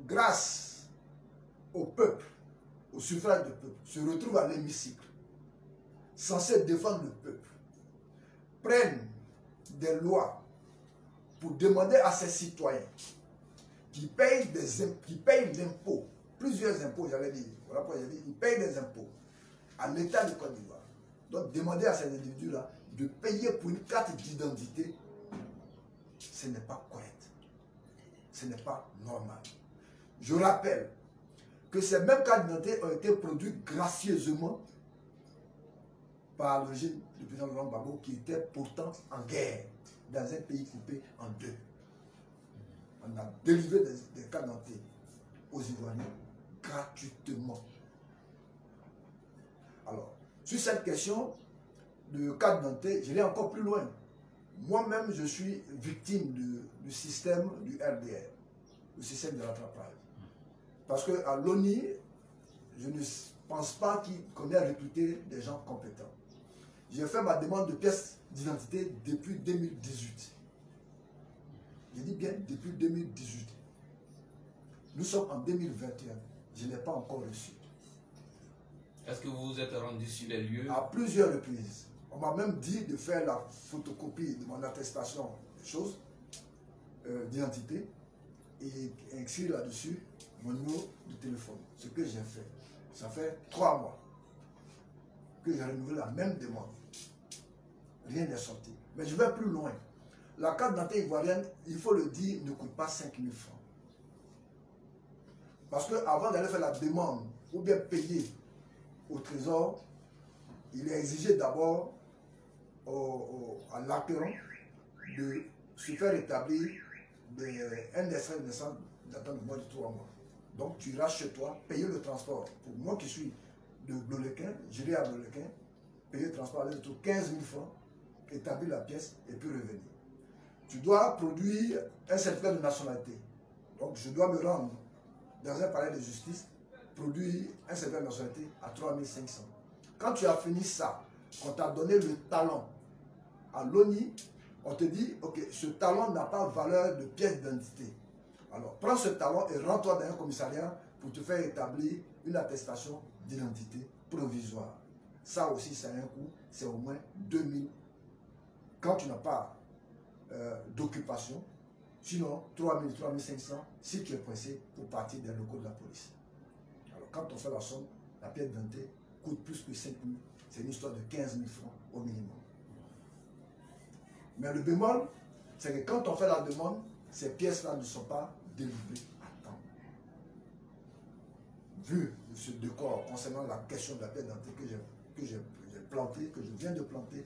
grâce au peuple, au suffrage du peuple, se retrouvent à l'hémicycle, censés défendre le peuple, prennent des lois pour demander à ces citoyens qui payent l'impôt, plusieurs impôts, j'allais dire, voilà pourquoi j'ai dit, ils payent des impôts à l'État de Côte d'Ivoire. Donc demander à ces individus-là de payer pour une carte d'identité, ce n'est pas correct. Ce n'est pas normal. Je rappelle que ces mêmes cartes d'identité ont été produites gracieusement par le régime du président Laurent Gbagbo qui était pourtant en guerre dans un pays coupé en deux. On a délivré des cartes d'identité aux Ivoiriens gratuitement. Alors, sur cette question de carte d'identité, j'irai encore plus loin. Moi-même, je suis victime du système du RDR, le système de rattrapage. Parce qu'à l'ONU, je ne pense pas qu'on ait recruté des gens compétents. J'ai fait ma demande de pièce d'identité depuis 2018. Je dis bien depuis 2018. Nous sommes en 2021. Je n'ai pas encore reçu. Est-ce que vous vous êtes rendu sur les lieux? À plusieurs reprises. On m'a même dit de faire la photocopie de mon attestation de choses, d'identité, et inscrire là-dessus mon numéro de téléphone. Ce que j'ai fait. Ça fait 3 mois que j'ai renouvelé la même demande. Rien n'est sorti. Mais je vais plus loin. La carte d'identité ivoirienne, il faut le dire, ne coûte pas 5 000 francs. Parce qu'avant d'aller faire la demande ou bien payer au trésor, il est exigé d'abord à l'acquérant de se faire établir un extrait de naissance datant de moins de 3 mois. Donc tu iras chez toi, payer le transport. Pour moi qui suis de Blolequin, j'irai à Blolequin, payer le transport à l'aide de 15 000 francs, établir la pièce et puis revenir. Tu dois produire un certificat de nationalité. Donc je dois me rendre dans un palais de justice, produire un certificat de nationalité à 3 500. Quand tu as fini ça, qu'on t'a donné le talon à l'ONU, on te dit, ok, ce talon n'a pas valeur de pièce d'identité. Alors, prends ce talon et rends-toi dans un commissariat pour te faire établir une attestation d'identité provisoire. Ça aussi, c'est un coût, c'est au moins 2000. Quand tu n'as pas d'occupation, sinon 3000, 3500 si tu es pressé pour partir des locaux de la police. Alors, quand on fait la somme, la pièce d'identité coûte plus que 5 000. C'est une histoire de 15 000 francs au minimum. Mais le bémol, c'est que quand on fait la demande, ces pièces-là ne sont pas délivrées à temps. Vu ce décor concernant la question de la pièce d'identité que j'ai planté, que je viens de planter,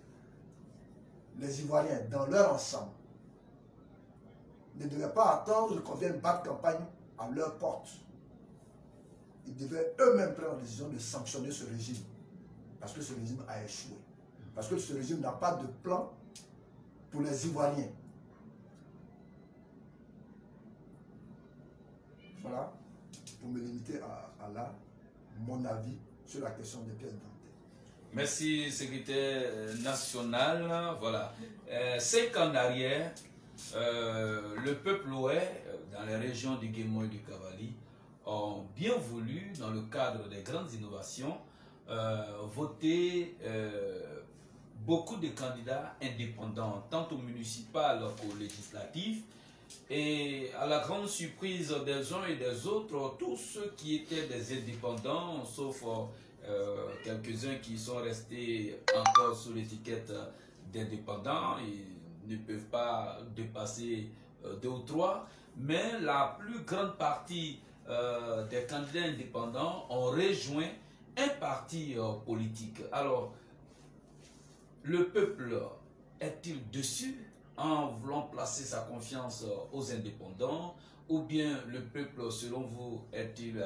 les Ivoiriens, dans leur ensemble, ne devaient pas attendre qu'on vienne battre campagne à leur porte. Ils devaient eux-mêmes prendre la décision de sanctionner ce régime. Parce que ce régime a échoué. Parce que ce régime n'a pas de plan pour les Ivoiriens. Voilà, pour me limiter à là, mon avis sur la question des pièces d'identité. Merci, secrétaire national. Voilà. 5 ans en arrière, le peuple ouest, dans les régions du Guémo et du Cavali, ont bien voulu, dans le cadre des grandes innovations, voter beaucoup de candidats indépendants, tant au municipal qu'au législatif. Et à la grande surprise des uns et des autres, tous ceux qui étaient des indépendants, sauf quelques-uns qui sont restés encore sous l'étiquette d'indépendants, ils ne peuvent pas dépasser 2 ou 3, mais la plus grande partie des candidats indépendants ont rejoint un parti politique. Alors, le peuple est-il dessus en voulant placer sa confiance aux indépendants, ou bien le peuple, selon vous, est-il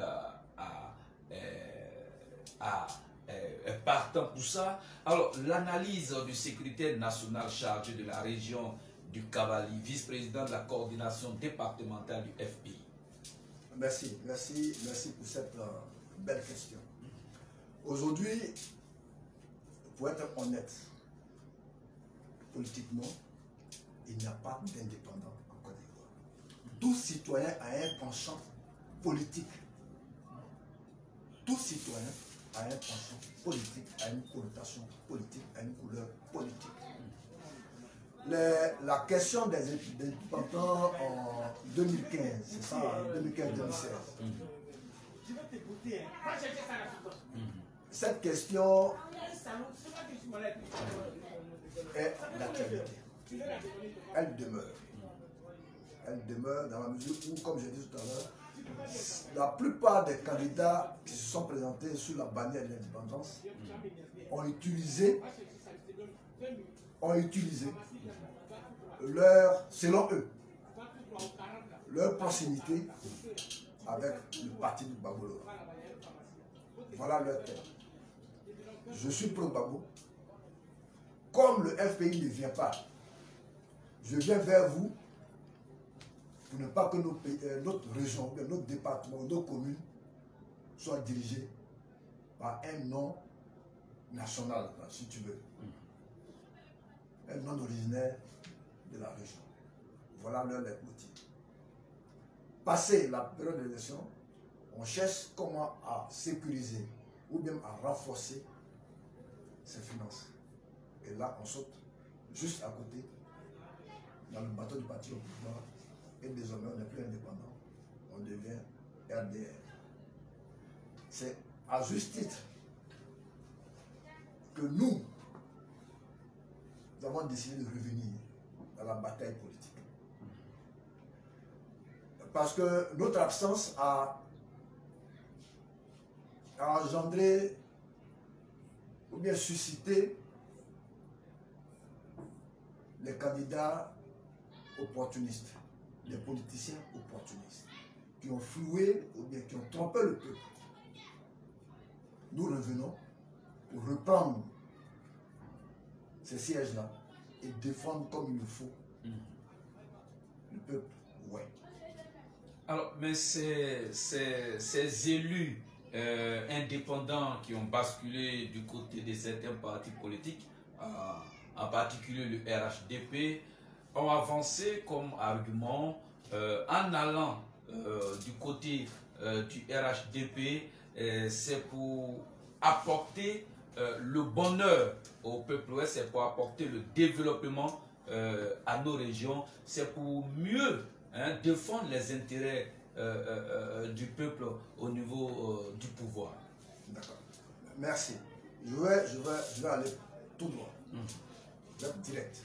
partant pour ça? Alors, l'analyse du secrétaire national chargé de la région du Cavali, vice-président de la coordination départementale du FPI. Merci pour cette belle question. Aujourd'hui, pour être honnête, politiquement, il n'y a pas d'indépendant en Côte d'Ivoire. Tout citoyen a un penchant politique. Tout citoyen a un penchant politique, a une connotation politique, a une couleur politique. La question des indépendants en 2015, c'est ça, 2015-2016. Cette question est d'actualité. Elle demeure. Elle demeure dans la mesure où, comme j'ai dit tout à l'heure, la plupart des candidats qui se sont présentés sous la bannière de l'indépendance ont utilisé selon eux, leur proximité avec le parti du Gbagbo. Voilà leur thème. Je suis pro-Gbagbo. Comme le FPI ne vient pas, je viens vers vous pour ne pas que notre région, notre département, nos communes soient dirigées par un nom national, si tu veux. Un nom originaire de la région. Voilà leur leitmotiv. Passé la période d'élection, on cherche comment à sécuriser ou bien à renforcer ses finances. Et là, on saute juste à côté, dans le bateau du parti au pouvoir, et désormais, on n'est plus indépendant. On devient RDR. C'est à juste titre que nous avons décidé de revenir dans la bataille politique. Parce que notre absence a engendré ou bien suscité les candidats opportunistes, les politiciens opportunistes, qui ont floué ou bien qui ont trompé le peuple. Nous revenons pour reprendre ces sièges-là et défendre comme il le faut le peuple. Ouais. Alors, mais ces élus indépendants qui ont basculé du côté de certains partis politiques, en particulier le RHDP, ont avancé comme argument en allant du côté du RHDP, c'est pour apporter le bonheur au peuple ouest, c'est pour apporter le développement à nos régions, c'est pour mieux défendre les intérêts du peuple au niveau du pouvoir. D'accord. Merci. Je vais aller tout droit. Je vais être direct.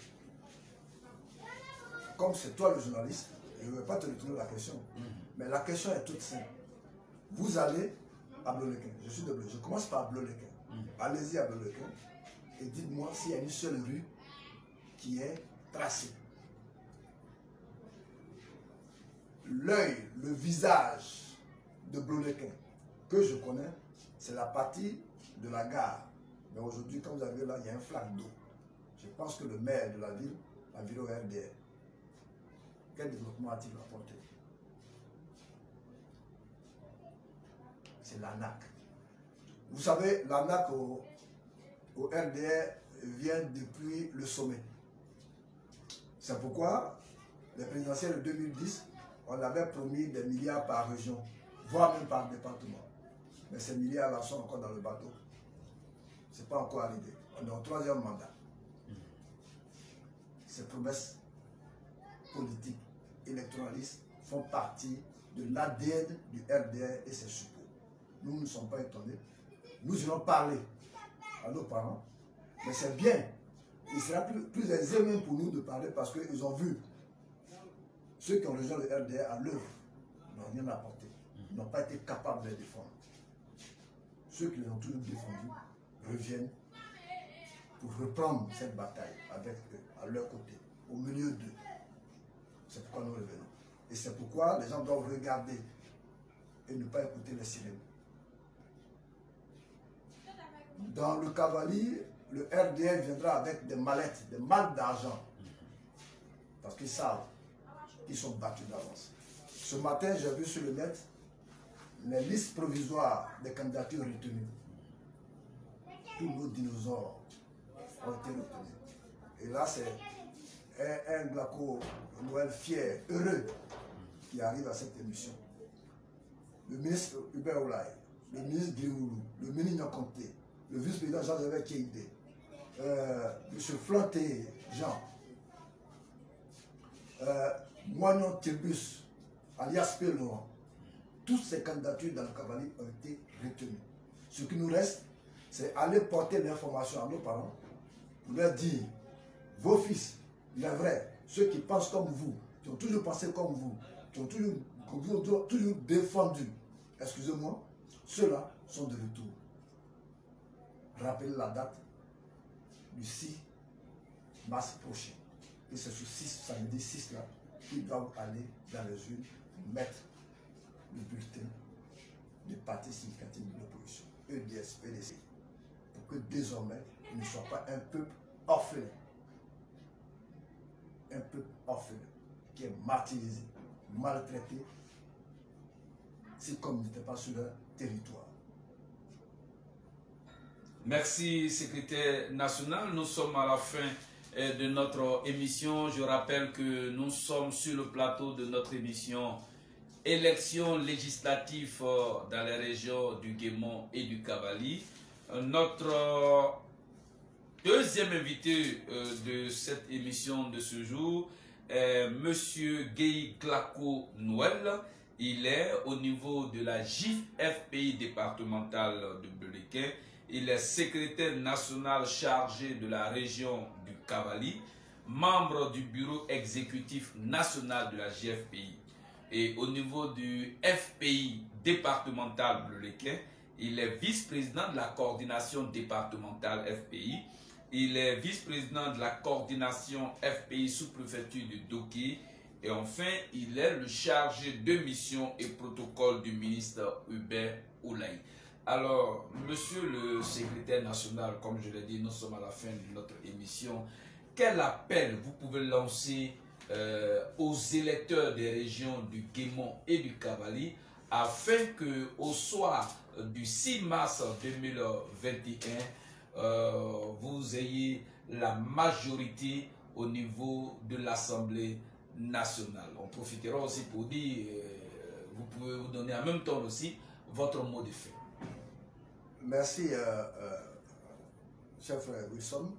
Comme c'est toi le journaliste, je ne vais pas te retourner la question. Mais la question est toute simple. Vous allez à Blolequin. Je suis de Bleu. Je commence par Blolequin. Allez-y à Blolequin et dites-moi s'il y a une seule rue qui est tracée. L'œil, le visage de Blolequin que je connais, c'est la partie de la gare. Mais aujourd'hui, comme vous avez vu là, il y a un flac d'eau. Je pense que le maire de la ville environ RDR. Quel développement a-t-il apporté? C'est l'ANAC. Vous savez, l'ANAC au RDR vient depuis le sommet. C'est pourquoi les présidentielles de 2010, on avait promis des milliards par région, voire même par département. Mais ces milliards-là sont encore dans le bateau. Ce n'est pas encore arrivé. On est au 3e mandat. Ces promesses politiques, électoralistes, font partie de l'ADN du RDR et ses suppôts. Nous ne sommes pas étonnés. Nous irons parler à nos parents. Mais c'est bien. Il sera plus aisé même pour nous de parler parce qu'ils ont vu ceux qui ont rejoint le RDR à l'œuvre n'ont rien apporté. Ils n'ont pas été capables de les défendre. Ceux qui les ont toujours défendus reviennent pour reprendre cette bataille avec eux, à leur côté, au milieu d'eux. C'est pourquoi nous revenons. Et c'est pourquoi les gens doivent regarder et ne pas écouter les sirènes. Dans le cavalier, le RDR viendra avec des mallettes, des malles d'argent. Parce qu'ils savent qu'ils sont battus d'avance. Ce matin, j'ai vu sur le net les listes provisoires des candidatures retenues. Tous nos dinosaures ont été retenus. Et là, c'est un Glako Noël fier, heureux, qui arrive à cette émission. Le ministre Hubert Oulaye, le ministre Grioulou, le ministre Nyakonté, le vice-président Jean-Jacques Keïdé, M. Flanté Jean, Moignon Tirbus, alias Péloan, toutes ces candidatures dans le cavalier ont été retenues. Ce qui nous reste, c'est aller porter l'information à nos parents pour leur dire, vos fils, les vrais, ceux qui pensent comme vous, qui ont toujours pensé comme vous, qui ont toujours défendu, excusez-moi, ceux-là sont de retour. Rappelez la date du 6 mars prochain. Et c'est ce samedi 6 là qu'ils doivent aller dans les urnes pour mettre le bulletin des partis significatifs de l'opposition, EDS, PDC, pour que désormais, il ne soit pas un peuple orphelin. Un peuple orphelin qui est martyrisé, maltraité, si comme il n'était pas sur leur territoire. Merci, secrétaire national. Nous sommes à la fin de notre émission. Je rappelle que nous sommes sur le plateau de notre émission élections législatives dans les régions du Guémont et du Cavali. Notre deuxième invité de cette émission de ce jour est M. Guy Glako Noël. Il est au niveau de la JFPI départementale de Belequin. Il est secrétaire national chargé de la région du Cavali, membre du bureau exécutif national de la JFPI. Et au niveau du FPI départemental Belequin, il est vice-président de la coordination départementale FPI. Il est vice-président de la coordination FPI sous-préfecture de Doké. Et enfin, il est le chargé de mission et protocole du ministre Hubert Oulaye. Alors, monsieur le secrétaire national, comme je l'ai dit, nous sommes à la fin de notre émission. Quel appel vous pouvez lancer aux électeurs des régions du Guémont et du Cavali afin que au soir du 6 mars 2021, vous ayez la majorité au niveau de l'Assemblée nationale. On profitera aussi pour dire, vous pouvez vous donner en même temps aussi votre mot de fin. Merci, cher frère Wilson.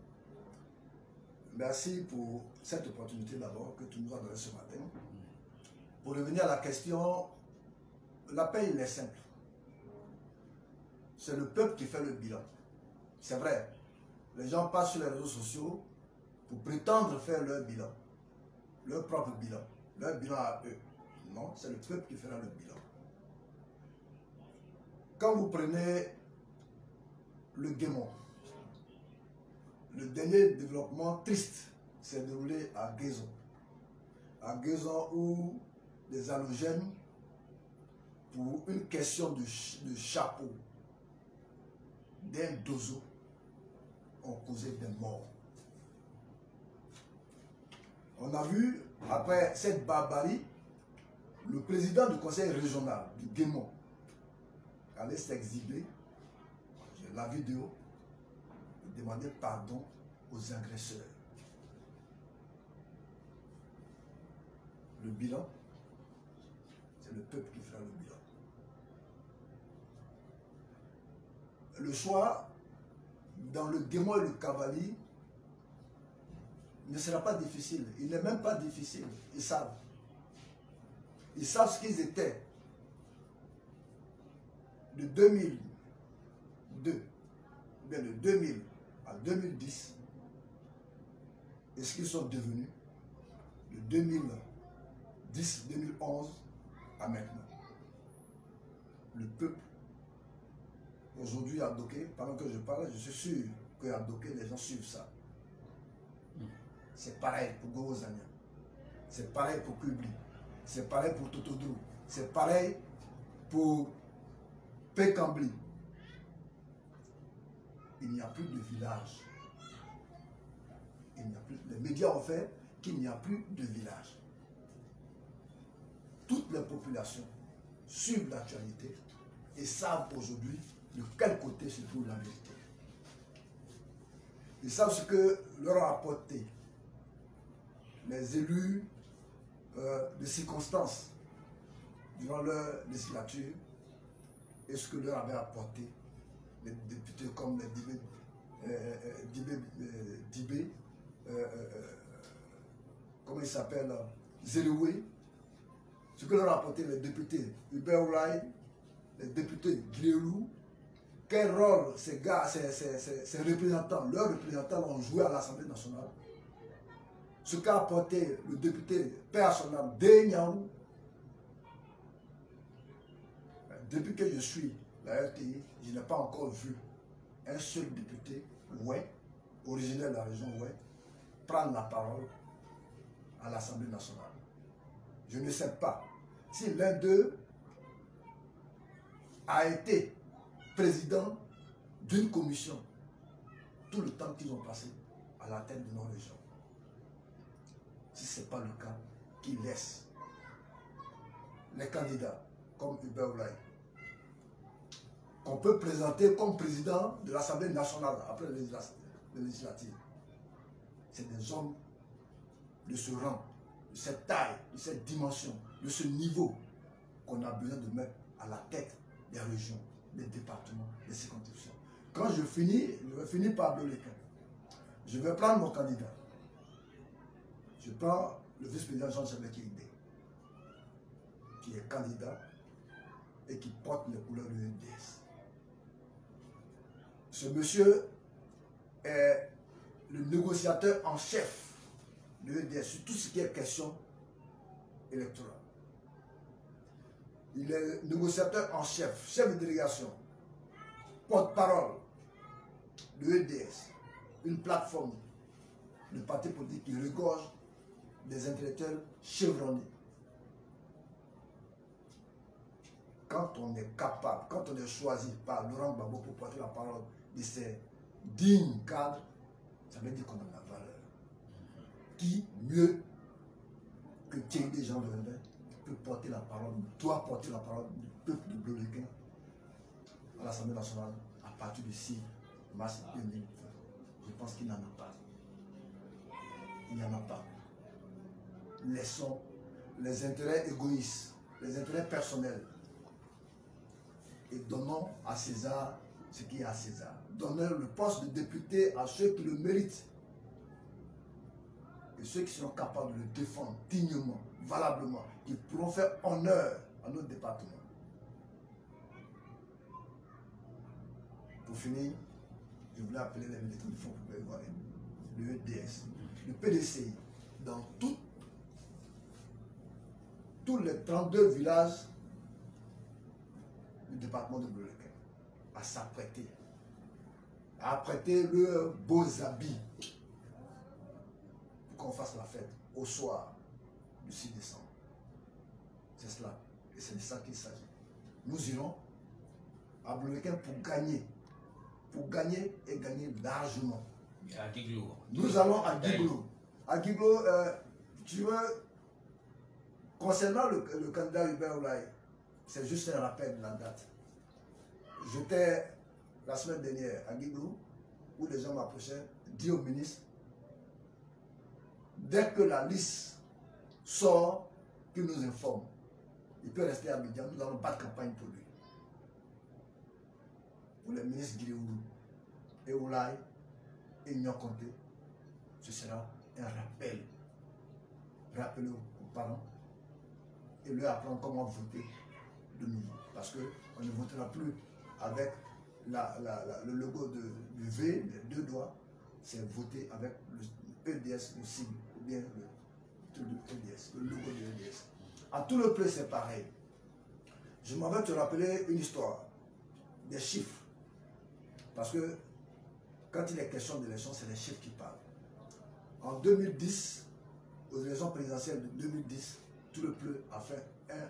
Merci pour cette opportunité d'abord que tu nous as donnée ce matin. Pour revenir à la question, l'appel il est simple. C'est le peuple qui fait le bilan. C'est vrai, les gens passent sur les réseaux sociaux pour prétendre faire leur bilan, leur propre bilan, leur bilan à eux. Non, c'est le peuple qui fera le bilan. Quand vous prenez le Guémont, le dernier développement triste s'est déroulé à Guézon. À Guézon où des halogènes, pour une question de chapeau, d'un dozo, ont causé des morts. On a vu, après cette barbarie, le président du conseil régional du Guémon allait s'exhiber, j'ai la vidéo, demander pardon aux agresseurs. Le bilan, c'est le peuple qui fera le bilan. Le choix dans le Guémon et le Cavali ne sera pas difficile. Il n'est même pas difficile. Ils savent. Ils savent ce qu'ils étaient. De 2002, bien de 2000 à 2010, et ce qu'ils sont devenus de 2010, 2011 à maintenant. Le peuple, aujourd'hui à Doké, pendant que je parle, je suis sûr qu'à Doké, les gens suivent ça. C'est pareil pour Gorozania. C'est pareil pour Kubli. C'est pareil pour Totodrou. C'est pareil pour Pekambli. Il n'y a plus de village. Il n'y a plus. Les médias ont fait qu'il n'y a plus de village. Toutes les populations suivent l'actualité et savent aujourd'hui de quel côté se trouve la vérité. Ils savent ce que leur a apporté les élus de circonstances durant leur législature et ce que leur avait apporté les députés comme les Dibé, comment il s'appelle, Zeloué, ce que leur a apporté les députés Hubert Oulaye, les députés Guilherou, quel rôle ces gars, ces représentants, leurs représentants ont joué à l'Assemblée nationale. Ce qu'a apporté le député Père Sonam Denyang, depuis que je suis la RTI, je n'ai pas encore vu un seul député, originaire de la région prendre la parole à l'Assemblée nationale. Je ne sais pas si l'un d'eux a été président d'une commission tout le temps qu'ils ont passé à la tête de nos régions. Si ce n'est pas le cas, qu'ils laissent les candidats comme Hubert Oulaye, qu'on peut présenter comme président de l'Assemblée nationale après les législatives. C'est des hommes de ce rang, de cette taille, de cette dimension, de ce niveau qu'on a besoin de mettre à la tête des régions, des départements, des circonscriptions. Quand je vais finir par Bloléquin. Je vais prendre mon candidat. Je prends le vice-président Jean-Jacques Kéhindé, qui est candidat et qui porte les couleurs de l'UNDS. Ce monsieur est le négociateur en chef de l'UNDS sur tout ce qui est question électorale. Il est négociateur en chef, chef de délégation, porte-parole de l'UNDS, une plateforme de partis politiques qui regorge des intellectuels chevronnés. Quand on est capable, quand on est choisi par Laurent Gbagbo pour porter la parole de ces dignes cadres, ça veut dire qu'on a la valeur. Qui, mieux que Thierry Jean Vendin, peut porter la parole, doit porter la parole du peuple de Bloléquin à l'Assemblée nationale à partir du 6 mars 2020. Je pense qu'il n'en a pas. Il n'y en a pas. Laissons les intérêts égoïstes, les intérêts personnels et donnons à César ce qui est à César. Donnons le poste de député à ceux qui le méritent et ceux qui seront capables de le défendre dignement, valablement, qui pourront faire honneur à notre département. Pour finir, je voulais appeler les militants du Front Populaire Ivoirien, le EDS, le PDCI, dans tous les 32 villages du département de Bloléquin, à s'apprêter, à apprêter leurs beaux habits pour qu'on fasse la fête au soir du 6 décembre. C'est cela, et c'est de ça qu'il s'agit. Nous irons à Bloléquin pour gagner et gagner largement. À Guiglo. Nous allons à Guiglo. À Guiglo, tu veux, concernant le candidat Hubert Oulaye, c'est juste un rappel de la date. J'étais la semaine dernière à Guiglou, où les gens m'approchaient, dit au ministre, dès que la liste sort, qu'il nous informe. Il peut rester à Abidjan, nous allons battre campagne pour lui. Pour les ministres Guiglou et Oulaye et Ignon Conté, ce sera un rappel. Rappeler aux parents et leur apprendre comment voter de nouveau. Parce qu'on ne votera plus avec le logo du V, les deux doigts, c'est voter avec le EDS, le signe, ou bien le EDS, le logo de l'EDS. À tout le prix, c'est pareil. Je m'en vais te rappeler une histoire, des chiffres. Parce que quand il est question d'élection, c'est les chiffres qui parlent. En 2010, aux élections présidentielles de 2010, tout le peuple a fait un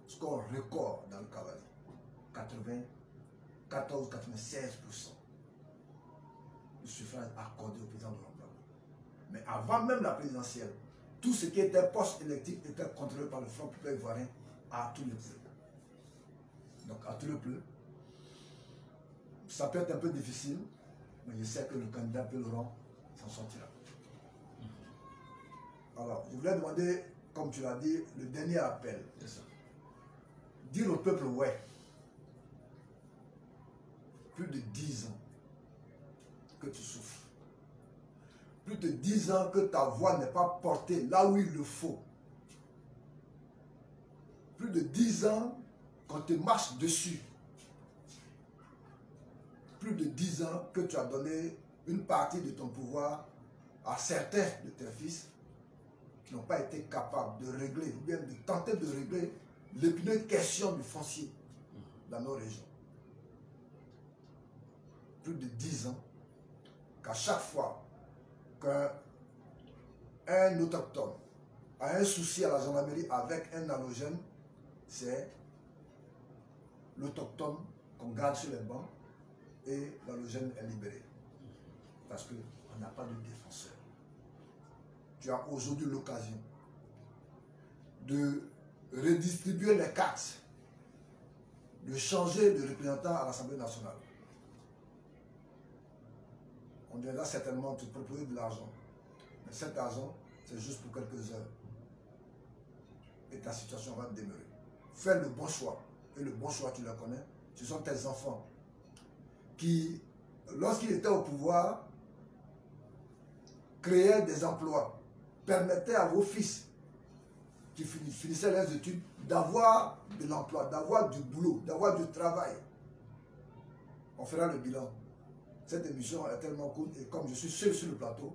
score record dans le cavalier. 94-96% du suffrage accordé au président de l'Emploi. Mais avant même la présidentielle, tout ce qui était poste électif était contrôlé par le Front populaire ivoirien à tout le peuple. Donc à tout le peuple, ça peut être un peu difficile, mais je sais que le candidat Péloran s'en sortira. Alors, je voulais demander, comme tu l'as dit, le dernier appel. Dire au peuple, ouais, plus de 10 ans que tu souffres. Plus de 10 ans que ta voix n'est pas portée là où il le faut. Plus de 10 ans qu'on te marche dessus. Plus de 10 ans que tu as donné une partie de ton pouvoir à certains de tes fils qui n'ont pas été capables de régler, ou bien de tenter de régler l'épineuse question du foncier dans nos régions. Plus de 10 ans qu'à chaque fois qu'un autochtone a un souci à la gendarmerie avec un halogène, c'est l'autochtone qu'on garde sur les bancs et l'halogène est libéré. Parce qu'on n'a pas de défenseur. Tu as aujourd'hui l'occasion de redistribuer les cartes, de changer de représentant à l'Assemblée nationale. On viendra certainement te proposer de l'argent. Mais cet argent, c'est juste pour quelques heures. Et ta situation va demeurer. Fais le bon choix. Et le bon choix, tu le connais. Ce sont tes enfants qui, lorsqu'ils étaient au pouvoir, créaient des emplois, permettaient à vos fils qui finissaient leurs études d'avoir de l'emploi, d'avoir du boulot, d'avoir du travail. On fera le bilan. Cette émission est tellement cool et comme je suis seul sur le plateau,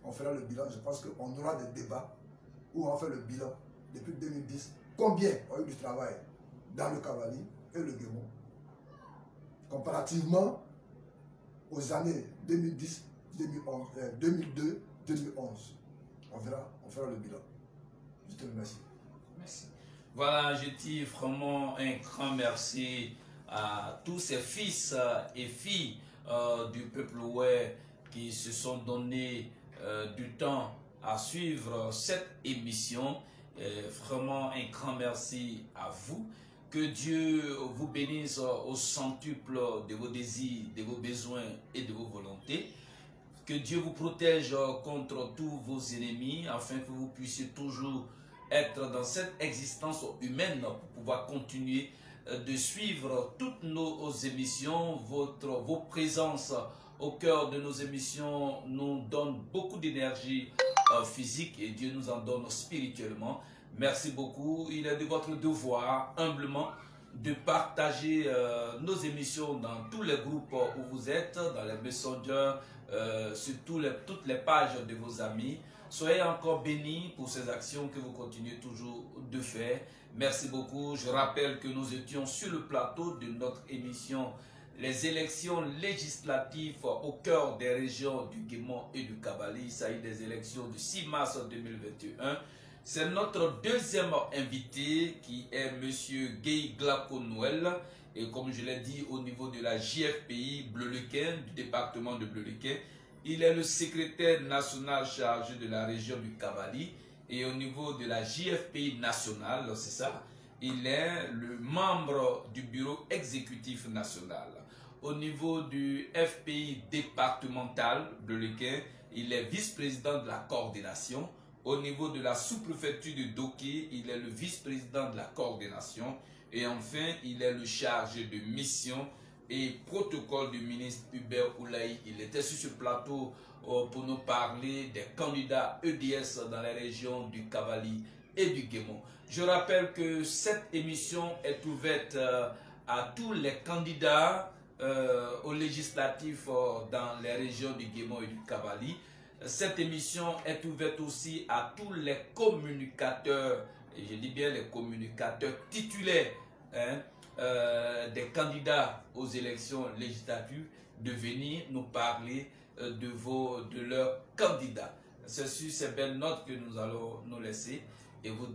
on fera le bilan. Je pense qu'on aura des débats où on fait le bilan depuis 2010. Combien ont eu du travail dans le Cavali et le Guémon comparativement aux années 2010, 2011, 2002, 2011. On fera le bilan. Je te remercie. Merci. Voilà, je dis vraiment un grand merci à tous ces fils et filles du peuple ouai qui se sont donné du temps à suivre cette émission. Vraiment un grand merci à vous. Que Dieu vous bénisse au centuple de vos désirs, de vos besoins et de vos volontés. Que Dieu vous protège contre tous vos ennemis afin que vous puissiez toujours être dans cette existence humaine pour pouvoir continuer de suivre toutes nos émissions. Vos présences au cœur de nos émissions nous donnent beaucoup d'énergie physique et Dieu nous en donne spirituellement. Merci beaucoup. Il est de votre devoir, humblement, de partager nos émissions dans tous les groupes où vous êtes, dans les messengers, sur toutes les pages de vos amis. Soyez encore bénis pour ces actions que vous continuez toujours de faire. Merci beaucoup. Je rappelle que nous étions sur le plateau de notre émission les élections législatives au cœur des régions du Guémon et du Cavali. Il s'agit des élections du 6 mars 2021. C'est notre deuxième invité qui est M. Guy Glaco-Noël. Et comme je l'ai dit, au niveau de la JFPI Bleu-Lequin, du département de Bleu-Lequin, il est le secrétaire national chargé de la région du Kabylie. Et au niveau de la JFPI nationale, c'est ça, il est le membre du bureau exécutif national. Au niveau du FPI départemental de Léquin, il est vice-président de la coordination. Au niveau de la sous-préfecture de Doké, il est le vice-président de la coordination. Et enfin, il est le chargé de mission et protocole du ministre Hubert Oulaï. Il était sur ce plateau pour nous parler des candidats EDS dans les régions du Kabylie et du Guémon. Je rappelle que cette émission est ouverte à tous les candidats aux législatifs dans les régions du Guémon et du Kabylie. Cette émission est ouverte aussi à tous les communicateurs, et je dis bien les communicateurs titulaires des candidats aux élections législatives, de venir nous parler de leurs candidats. C'est sur ces belles notes que nous allons nous laisser et vous